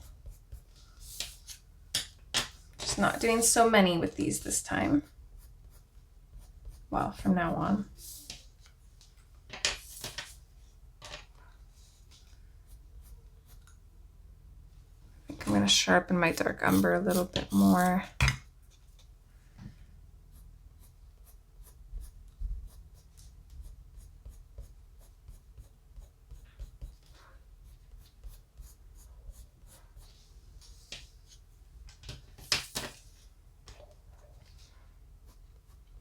Just not doing so many with these this time. Well, from now on. I think I'm going to sharpen my dark umber a little bit more.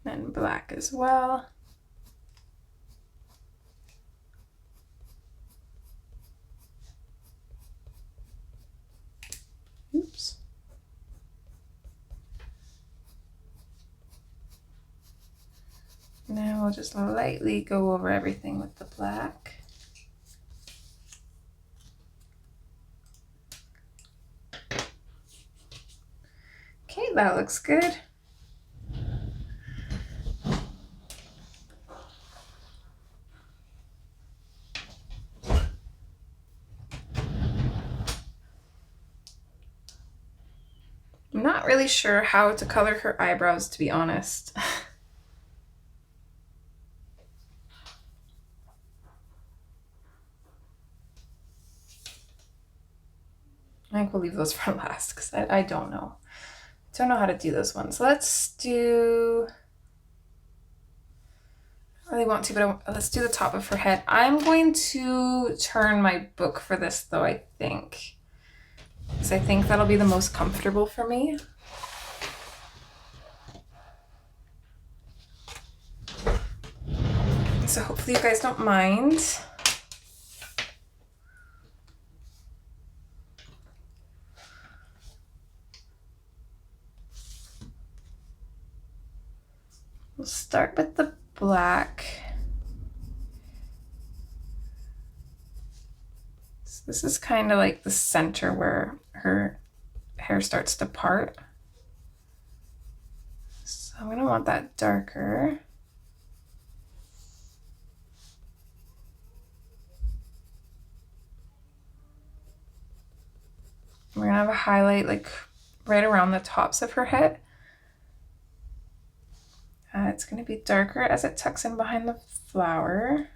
And black as well. Oops. Now we'll just lightly go over everything with the black. Okay, that looks good. I'm not really sure how to color her eyebrows, to be honest. I think we'll leave those for last because I don't know. Don't know how to do those ones. Let's do, I really want to, but let's do the top of her head. I'm going to turn my book for this though, I think. Because I think that'll be the most comfortable for me. So hopefully you guys don't mind. We'll start with the black. So this is kind of like the center where her hair starts to part. So I'm going to want that darker. We're going to have a highlight like right around the tops of her head. It's going to be darker as it tucks in behind the flower.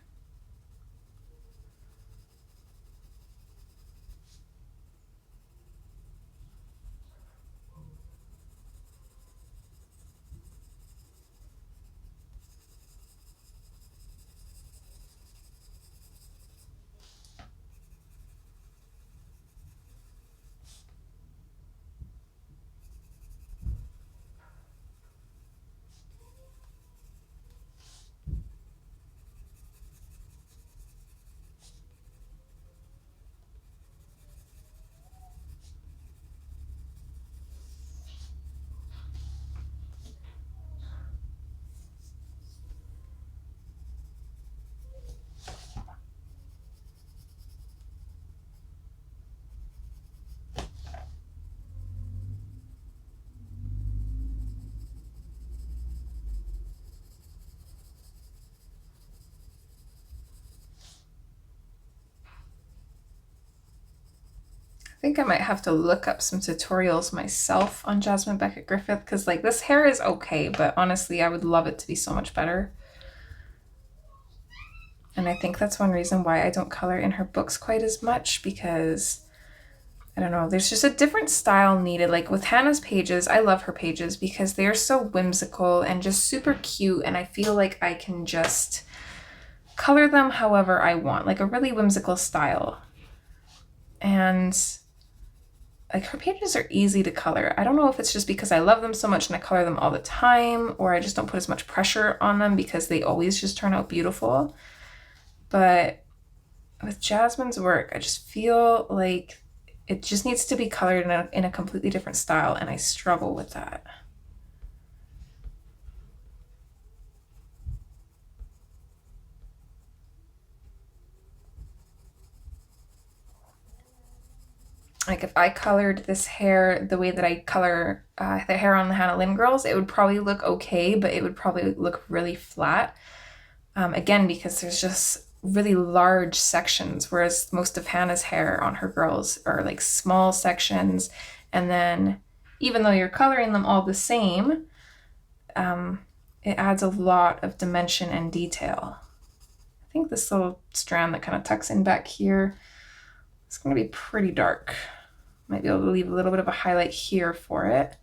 think I might have to look up some tutorials myself on Jasmine Becket-Griffith, because like this hair is okay, but honestly I would love it to be so much better. And I think that's one reason why I don't color in her books quite as much, because I don't know, there's just a different style needed. Like with Hannah's pages, I love her pages because they are so whimsical and just super cute, and I feel like I can just color them however I want, like a really whimsical style. And like her pages are easy to color. I don't know if it's just because I love them so much and I color them all the time, or I just don't put as much pressure on them because they always just turn out beautiful. But with Jasmine's work, I just feel like it just needs to be colored in a completely different style, and I struggle with that. Like if I colored this hair the way that I color the hair on the Hannah Lynn girls, it would probably look okay, but it would probably look really flat. Again, because there's just really large sections, whereas most of Hannah's hair on her girls are like small sections. And then even though you're coloring them all the same, it adds a lot of dimension and detail. I think this little strand that kind of tucks in back here is going to be pretty dark. Might be able to leave a little bit of a highlight here for it.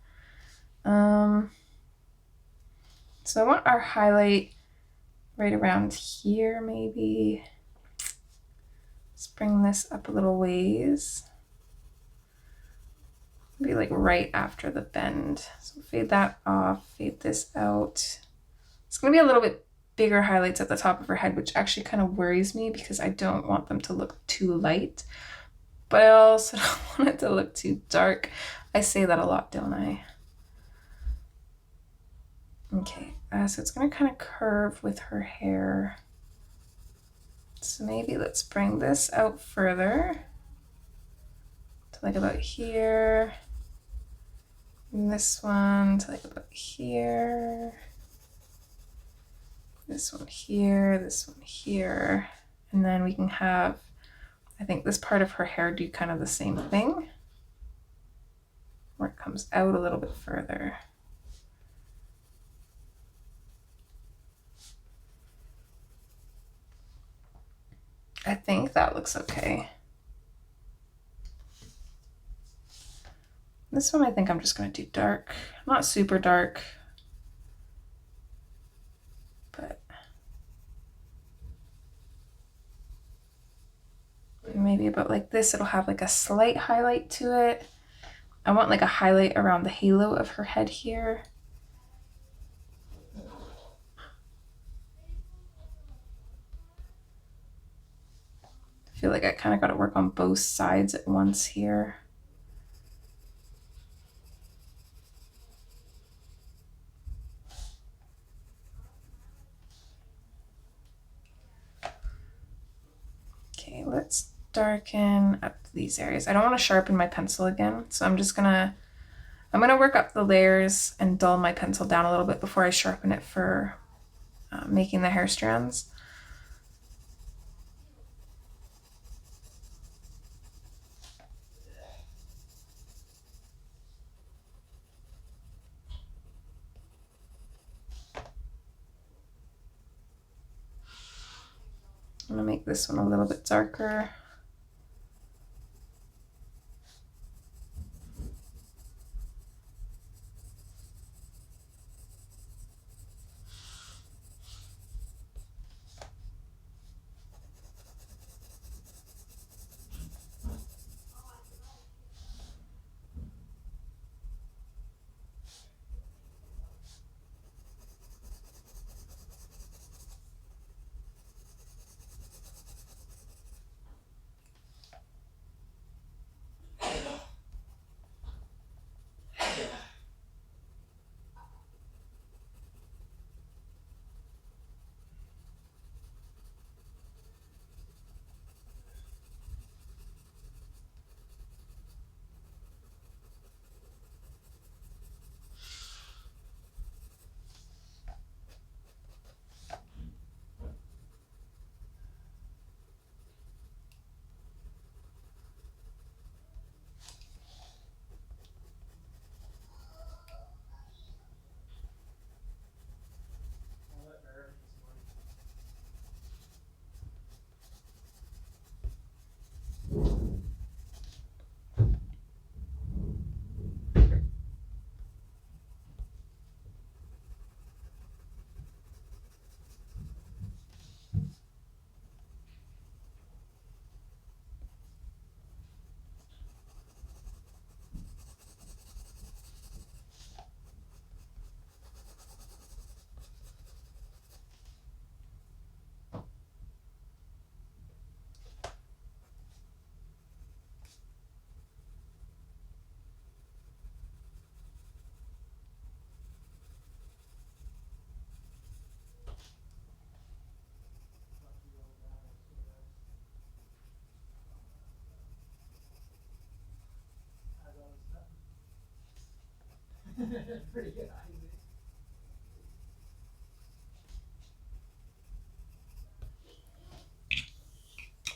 So I want our highlight right around here, maybe. Let's bring this up a little ways. Maybe like right after the bend. So fade that off, fade this out. It's gonna be a little bit bigger highlights at the top of her head, which actually kind of worries me because I don't want them to look too light, but I also don't want it to look too dark. I say that a lot, don't I? Okay, so it's gonna kind of curve with her hair. So maybe let's bring this out further to like about here. And this one to like about here. This one here, this one here. And then we can have, I think, this part of her hair do kind of the same thing, where it comes out a little bit further. I think that looks okay. This one I think I'm just going to do dark, not super dark, but maybe about like this. It'll have like a slight highlight to it. I want like a highlight around the halo of her head here. I feel like I kind of got to work on both sides at once here. Okay, let's darken up these areas. I don't want to sharpen my pencil again, so I'm gonna work up the layers and dull my pencil down a little bit before I sharpen it for making the hair strands. I'm gonna make this one a little bit darker.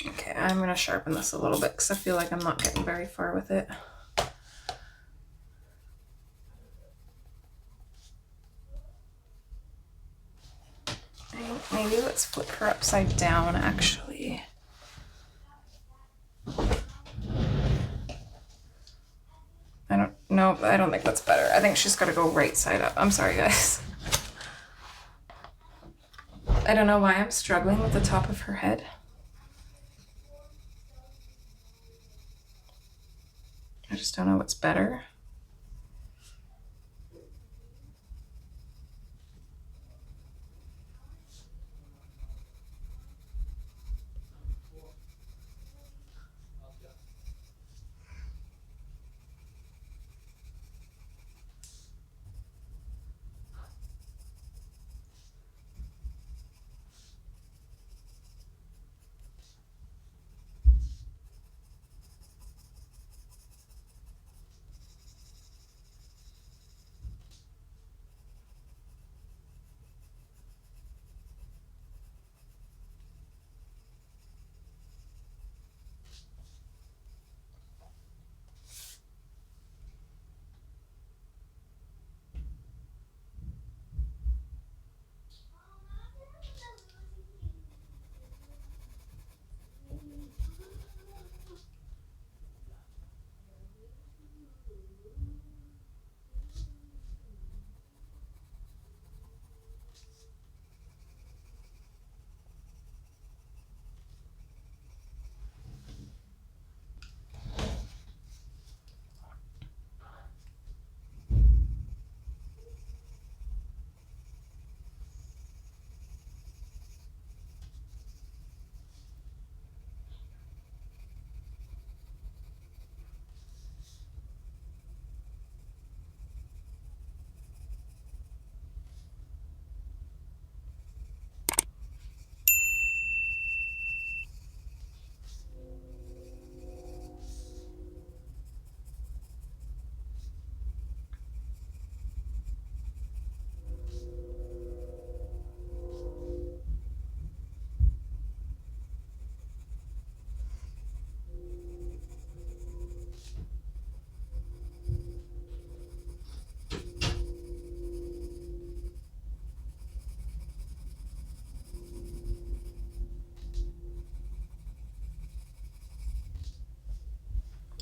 Okay, I'm gonna sharpen this a little bit because I feel like I'm not getting very far with it. Maybe let's flip her upside down, actually. I don't think that's better. I think she's got to go right side up. I'm sorry, guys. I don't know why I'm struggling with the top of her head. I just don't know what's better.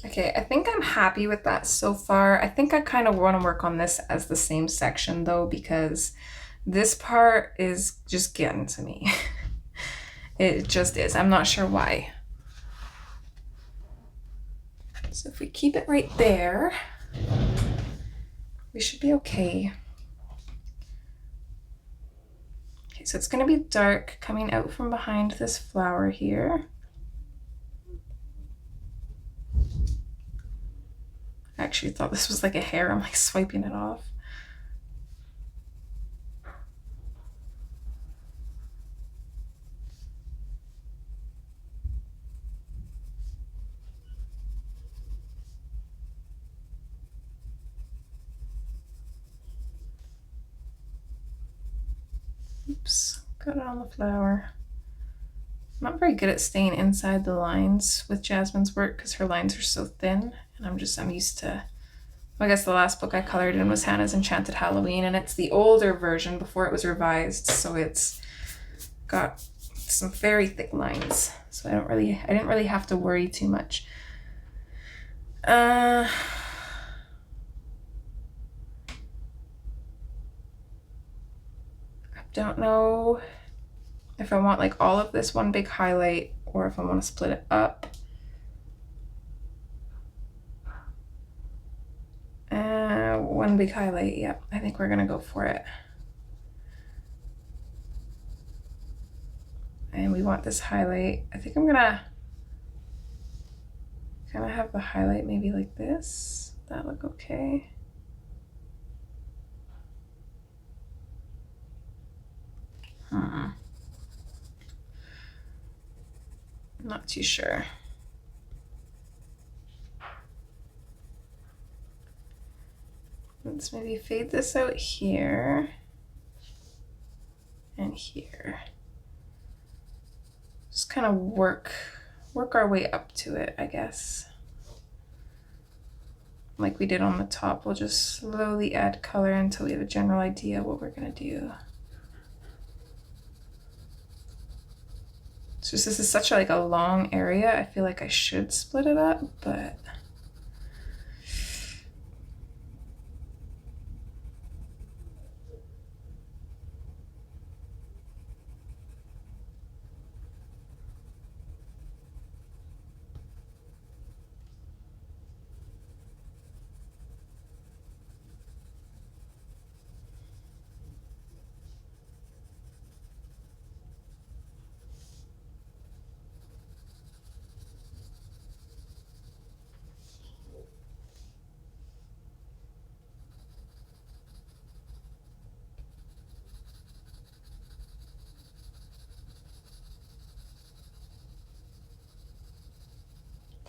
Okay, I think I'm happy with that so far. I think I kind of want to work on this as the same section though, because this part is just getting to me. It just is. I'm not sure why. So if we keep it right there, we should be okay. Okay, so it's going to be dark coming out from behind this flower here. I actually thought this was like a hair. I'm like swiping it off. Oops, got it on the flower. I'm not very good at staying inside the lines with Jasmine's work because her lines are so thin, and I'm used to, well, I guess the last book I colored in was Hannah's Enchanted Halloween, and it's the older version before it was revised, so it's got some very thick lines, so I didn't really have to worry too much. I don't know if I want like all of this one big highlight or if I want to split it up. One big highlight, yep, I think we're gonna go for it. And we want this highlight. I think I'm gonna kind of have the highlight maybe like this. That look okay? I'm not too sure. Let's maybe fade this out here and here. Just kind of work our way up to it, I guess. Like we did on the top, we'll just slowly add color until we have a general idea of what we're gonna do. It's just, this is such like a long area. I feel like I should split it up, but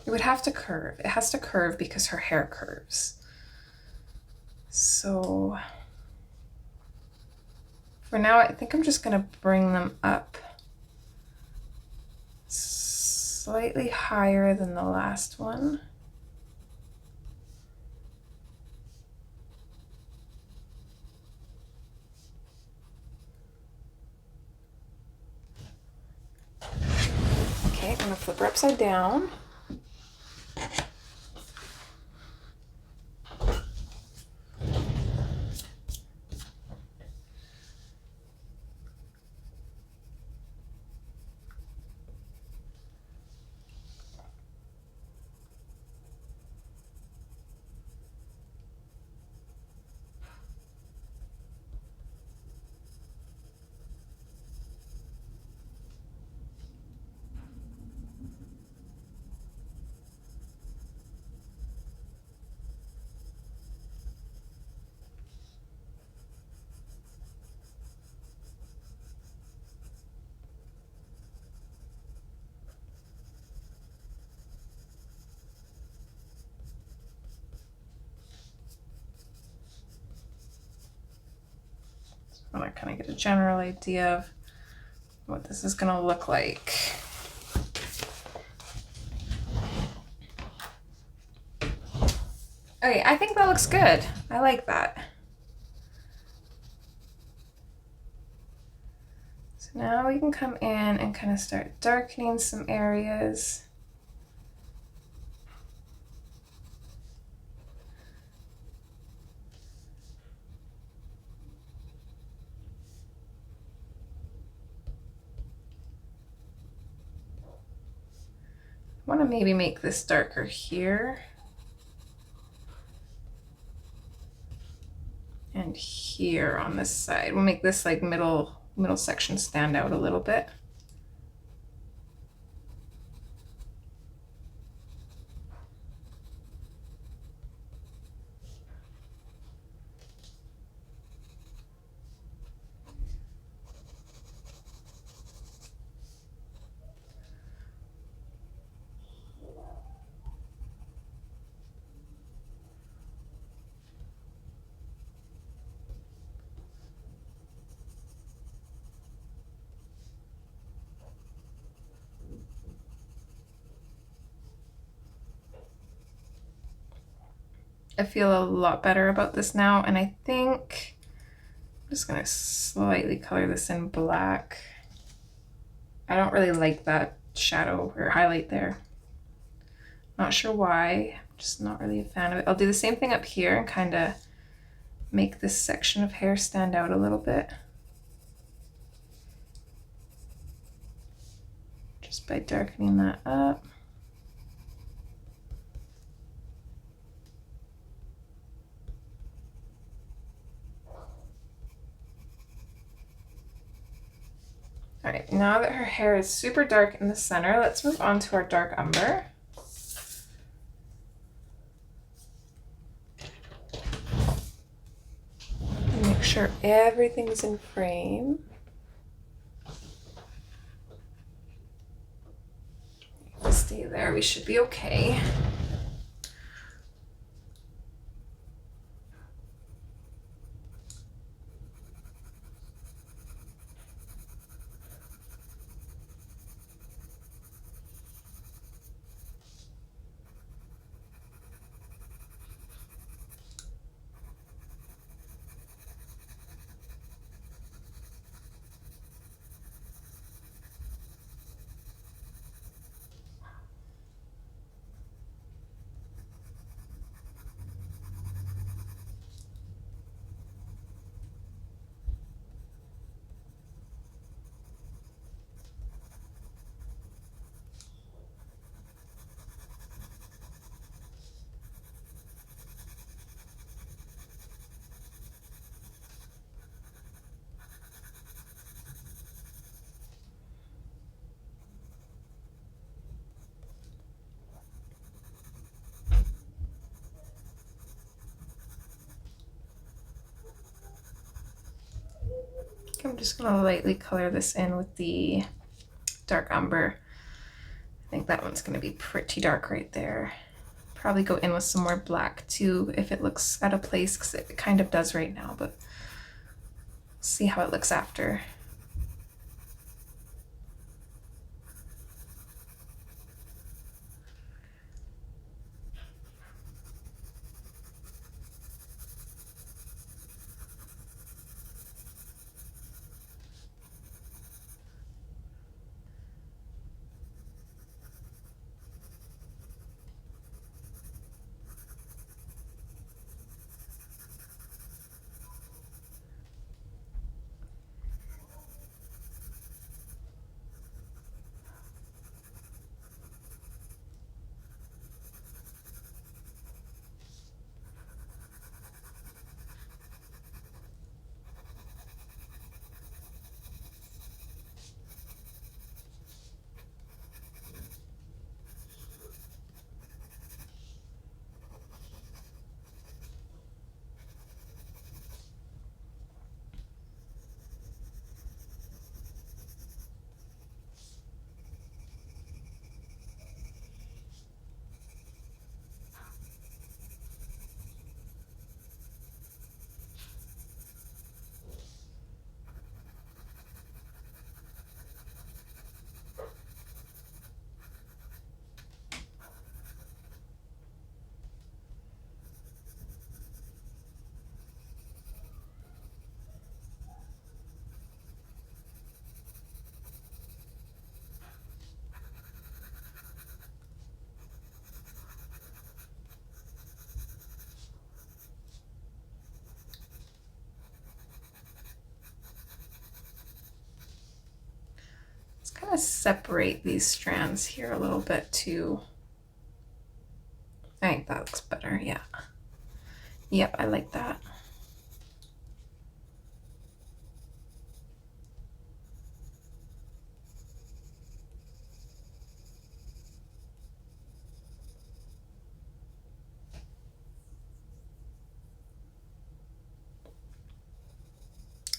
it would have to curve. It has to curve because her hair curves. So for now, I think I'm just gonna bring them up slightly higher than the last one. Okay, I'm gonna flip her upside down. I want to kind of get a general idea of what this is going to look like. Okay, I think that looks good. I like that. So now we can come in and kind of start darkening some areas. I want to maybe make this darker here and here on this side. We'll make this like middle section stand out a little bit. I feel a lot better about this now, and I think I'm just gonna slightly color this in black. I don't really like that shadow or highlight there. Not sure why, I'm just not really a fan of it. I'll do the same thing up here and kind of make this section of hair stand out a little bit. Just by darkening that up. All right, now that her hair is super dark in the center, let's move on to our dark umber. Make sure everything's in frame. Stay there, we should be okay. just gonna lightly color this in with the dark umber. I think that one's gonna be pretty dark right there. Probably go in with some more black too if it looks out of place, because it kind of does right now, but see how it looks after. Kind of separate these strands here a little bit too. I think that looks better. Yeah. Yep, I like that.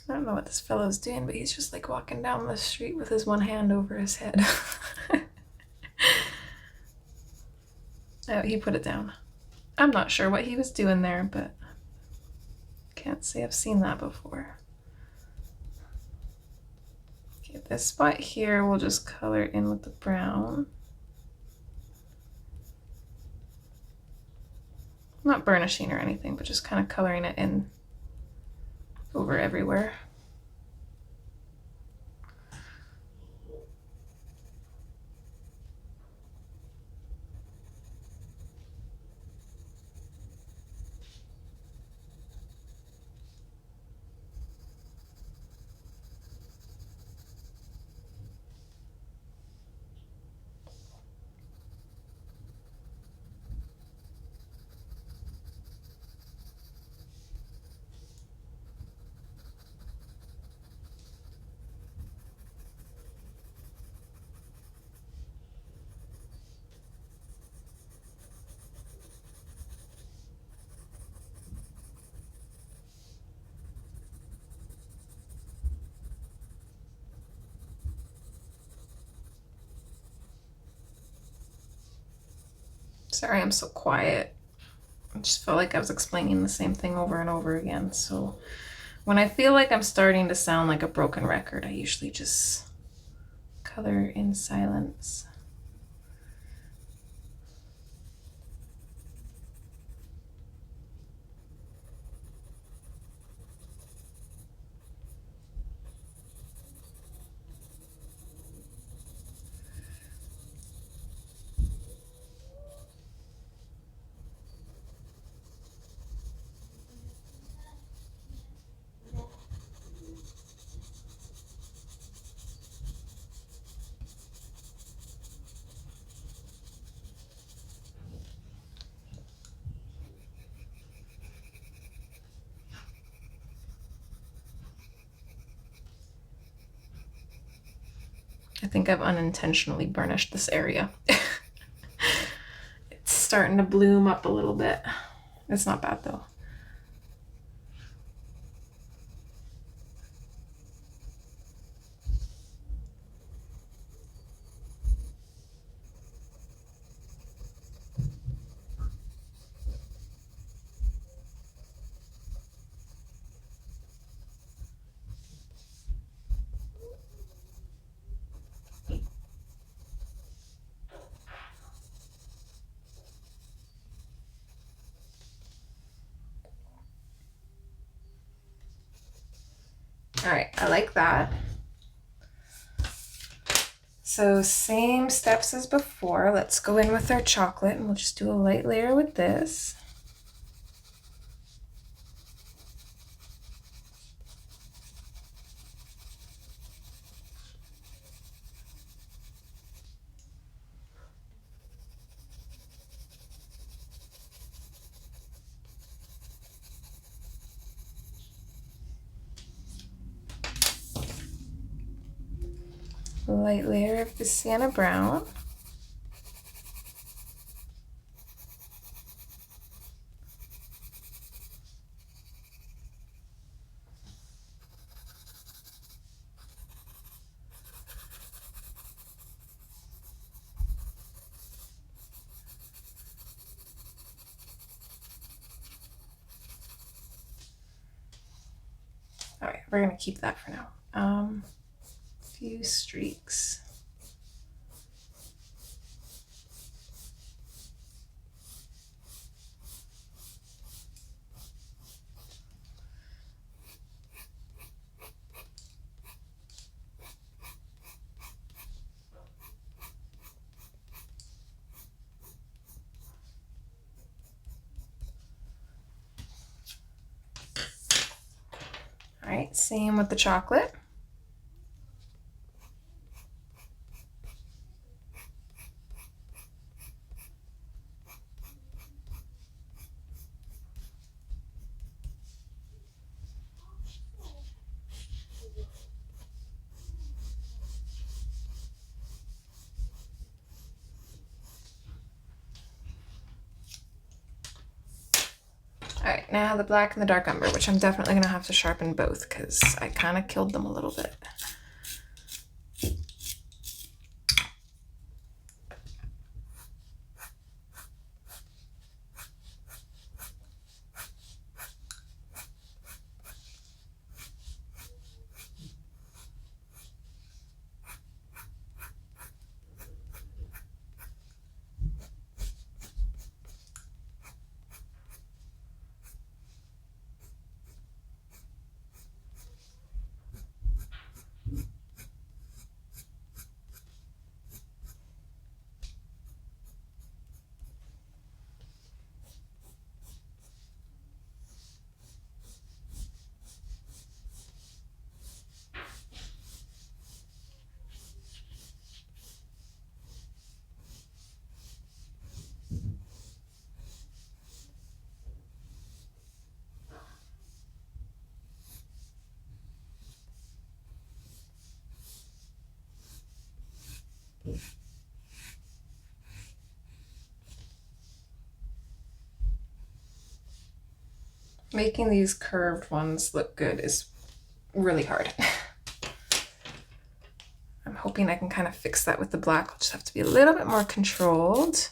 I don't know what this fellow's doing, but he's just like walking down the street with his one hand over his head. Oh, he put it down. I'm not sure what he was doing there, but can't say I've seen that before. Okay, this spot here we'll just color in with the brown. Not burnishing or anything, but just kind of coloring it in over everywhere. Sorry I'm so quiet. I just felt like I was explaining the same thing over and over again. So when I feel like I'm starting to sound like a broken record, I usually just color in silence. I think I've unintentionally burnished this area. It's starting to bloom up a little bit. It's not bad though. All right, I like that. So same steps as before. Let's go in with our chocolate and we'll just do a light layer with this. A light layer of the sienna brown. All right, we're gonna keep that for now. Few streaks. All right, same with the chocolate. All right, now the black and the dark umber, which I'm definitely gonna have to sharpen both because I kind of killed them a little bit. Making these curved ones look good is really hard. I'm hoping I can kind of fix that with the black. I'll just have to be a little bit more controlled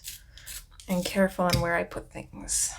and careful on where I put things.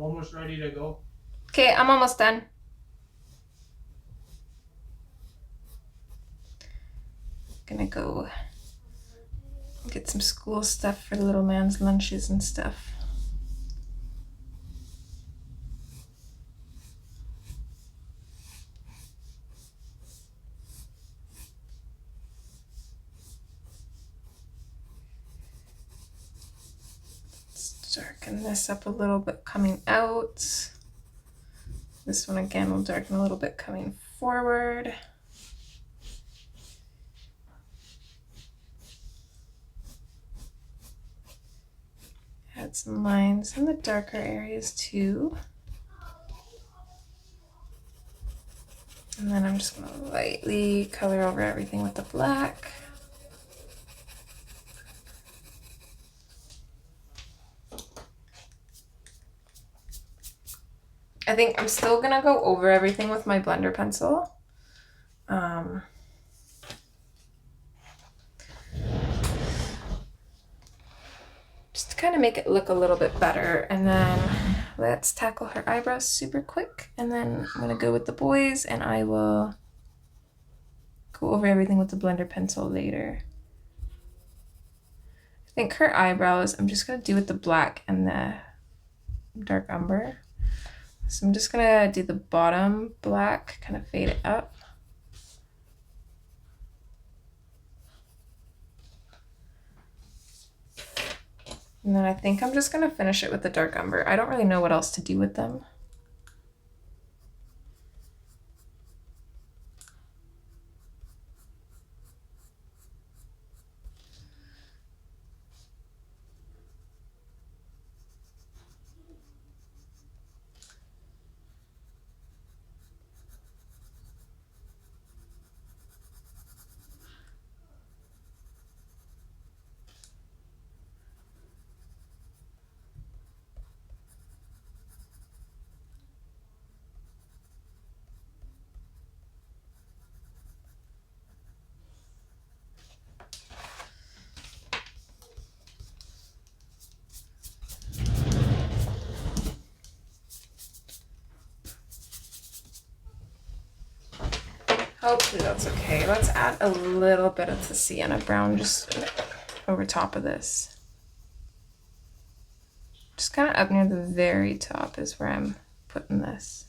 Almost ready to go. Okay, I'm almost done. Gonna go get some school stuff for the little man's lunches and stuff. Let's darken this up a little bit coming out. This one again will darken a little bit coming forward. Add some lines in the darker areas too. And then I'm just going to lightly color over everything with the black. I think I'm still going to go over everything with my blender pencil. Just to kind of make it look a little bit better. And then let's tackle her eyebrows super quick. And then I'm going to go with the boys, and I will go over everything with the blender pencil later. I think her eyebrows, I'm just going to do with the black and the dark umber. So I'm just going to do the bottom black, kind of fade it up. And then I think I'm just going to finish it with the dark umber. I don't really know what else to do with them. Hopefully that's okay. Let's add a little bit of the sienna brown just over top of this. Just kind of up near the very top is where I'm putting this.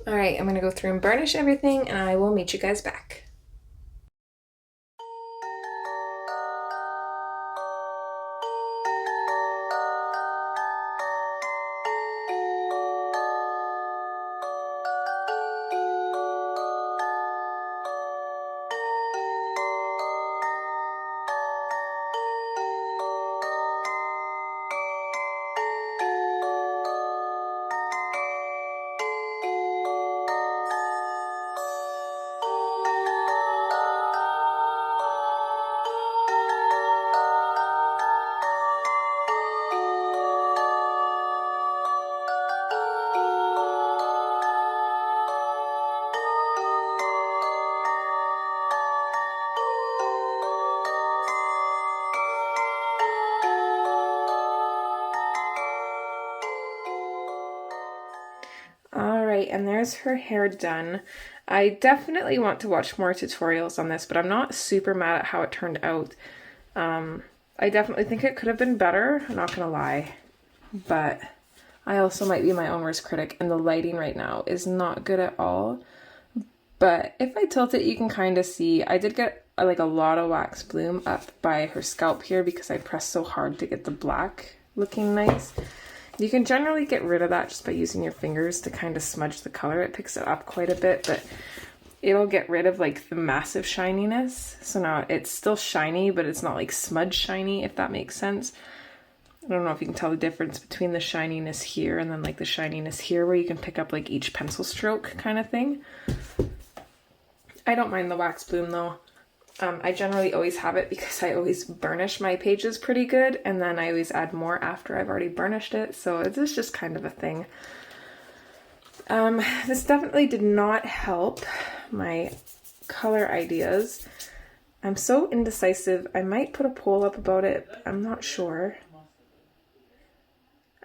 All right, I'm gonna go through and burnish everything, and I will meet you guys back. And there's her hair done. I definitely want to watch more tutorials on this, but I'm not super mad at how it turned out. I definitely think it could have been better, I'm not gonna lie, but I also might be my own worst critic, and the lighting right now is not good at all. But if I tilt it, you can kind of see I did get like a lot of wax bloom up by her scalp here because I pressed so hard to get the black looking nice. You can generally get rid of that just by using your fingers to kind of smudge the color. It picks it up quite a bit, but it'll get rid of like the massive shininess. So now it's still shiny, but it's not like smudge shiny, if that makes sense. I don't know if you can tell the difference between the shininess here and then like the shininess here, where you can pick up like each pencil stroke kind of thing. I don't mind the wax bloom though. I generally always have it because I always burnish my pages pretty good, and then I always add more after I've already burnished it, so it's just kind of a thing. This definitely did not help my color ideas. I'm so indecisive. I might put a poll up about it, but I'm not sure.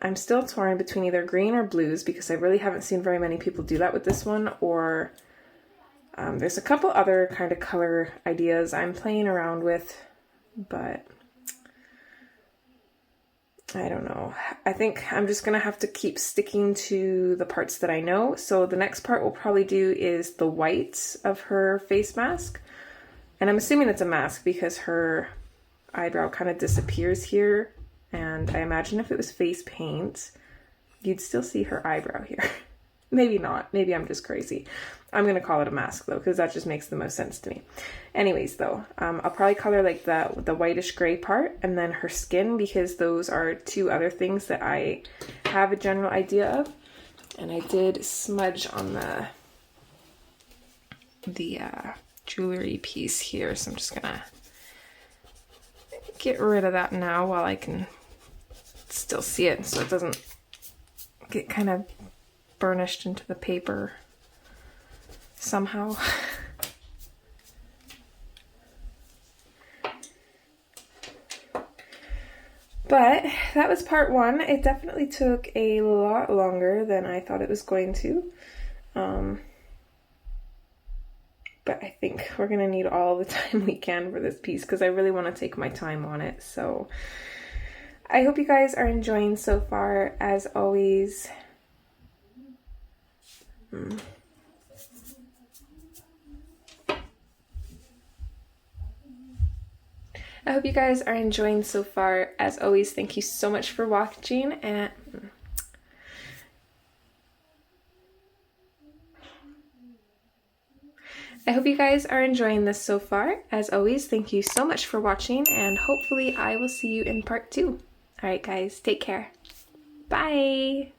I'm still torn between either green or blues because I really haven't seen very many people do that with this one, or there's a couple other kind of color ideas I'm playing around with, but I don't know. I think I'm just gonna have to keep sticking to the parts that I know. So the next part we'll probably do is the whites of her face mask. And I'm assuming it's a mask because her eyebrow kind of disappears here. And I imagine if it was face paint, you'd still see her eyebrow here. Maybe not. Maybe I'm just crazy. I'm going to call it a mask though, because that just makes the most sense to me. Anyways though, I'll probably color like the whitish gray part and then her skin, because those are two other things that I have a general idea of. And I did smudge on the jewelry piece here, so I'm just gonna get rid of that now while I can still see it, so it doesn't get kind of burnished into the paper somehow. But that was part one. It definitely took a lot longer than I thought it was going to. But I think we're going to need all the time we can for this piece because I really want to take my time on it. So I hope you guys are enjoying so far, as always. I hope you guys are enjoying so far. As always, thank you so much for watching, and I hope you guys are enjoying this so far. As always, thank you so much for watching, and hopefully I will see you in part 2. Alright guys, take care. Bye!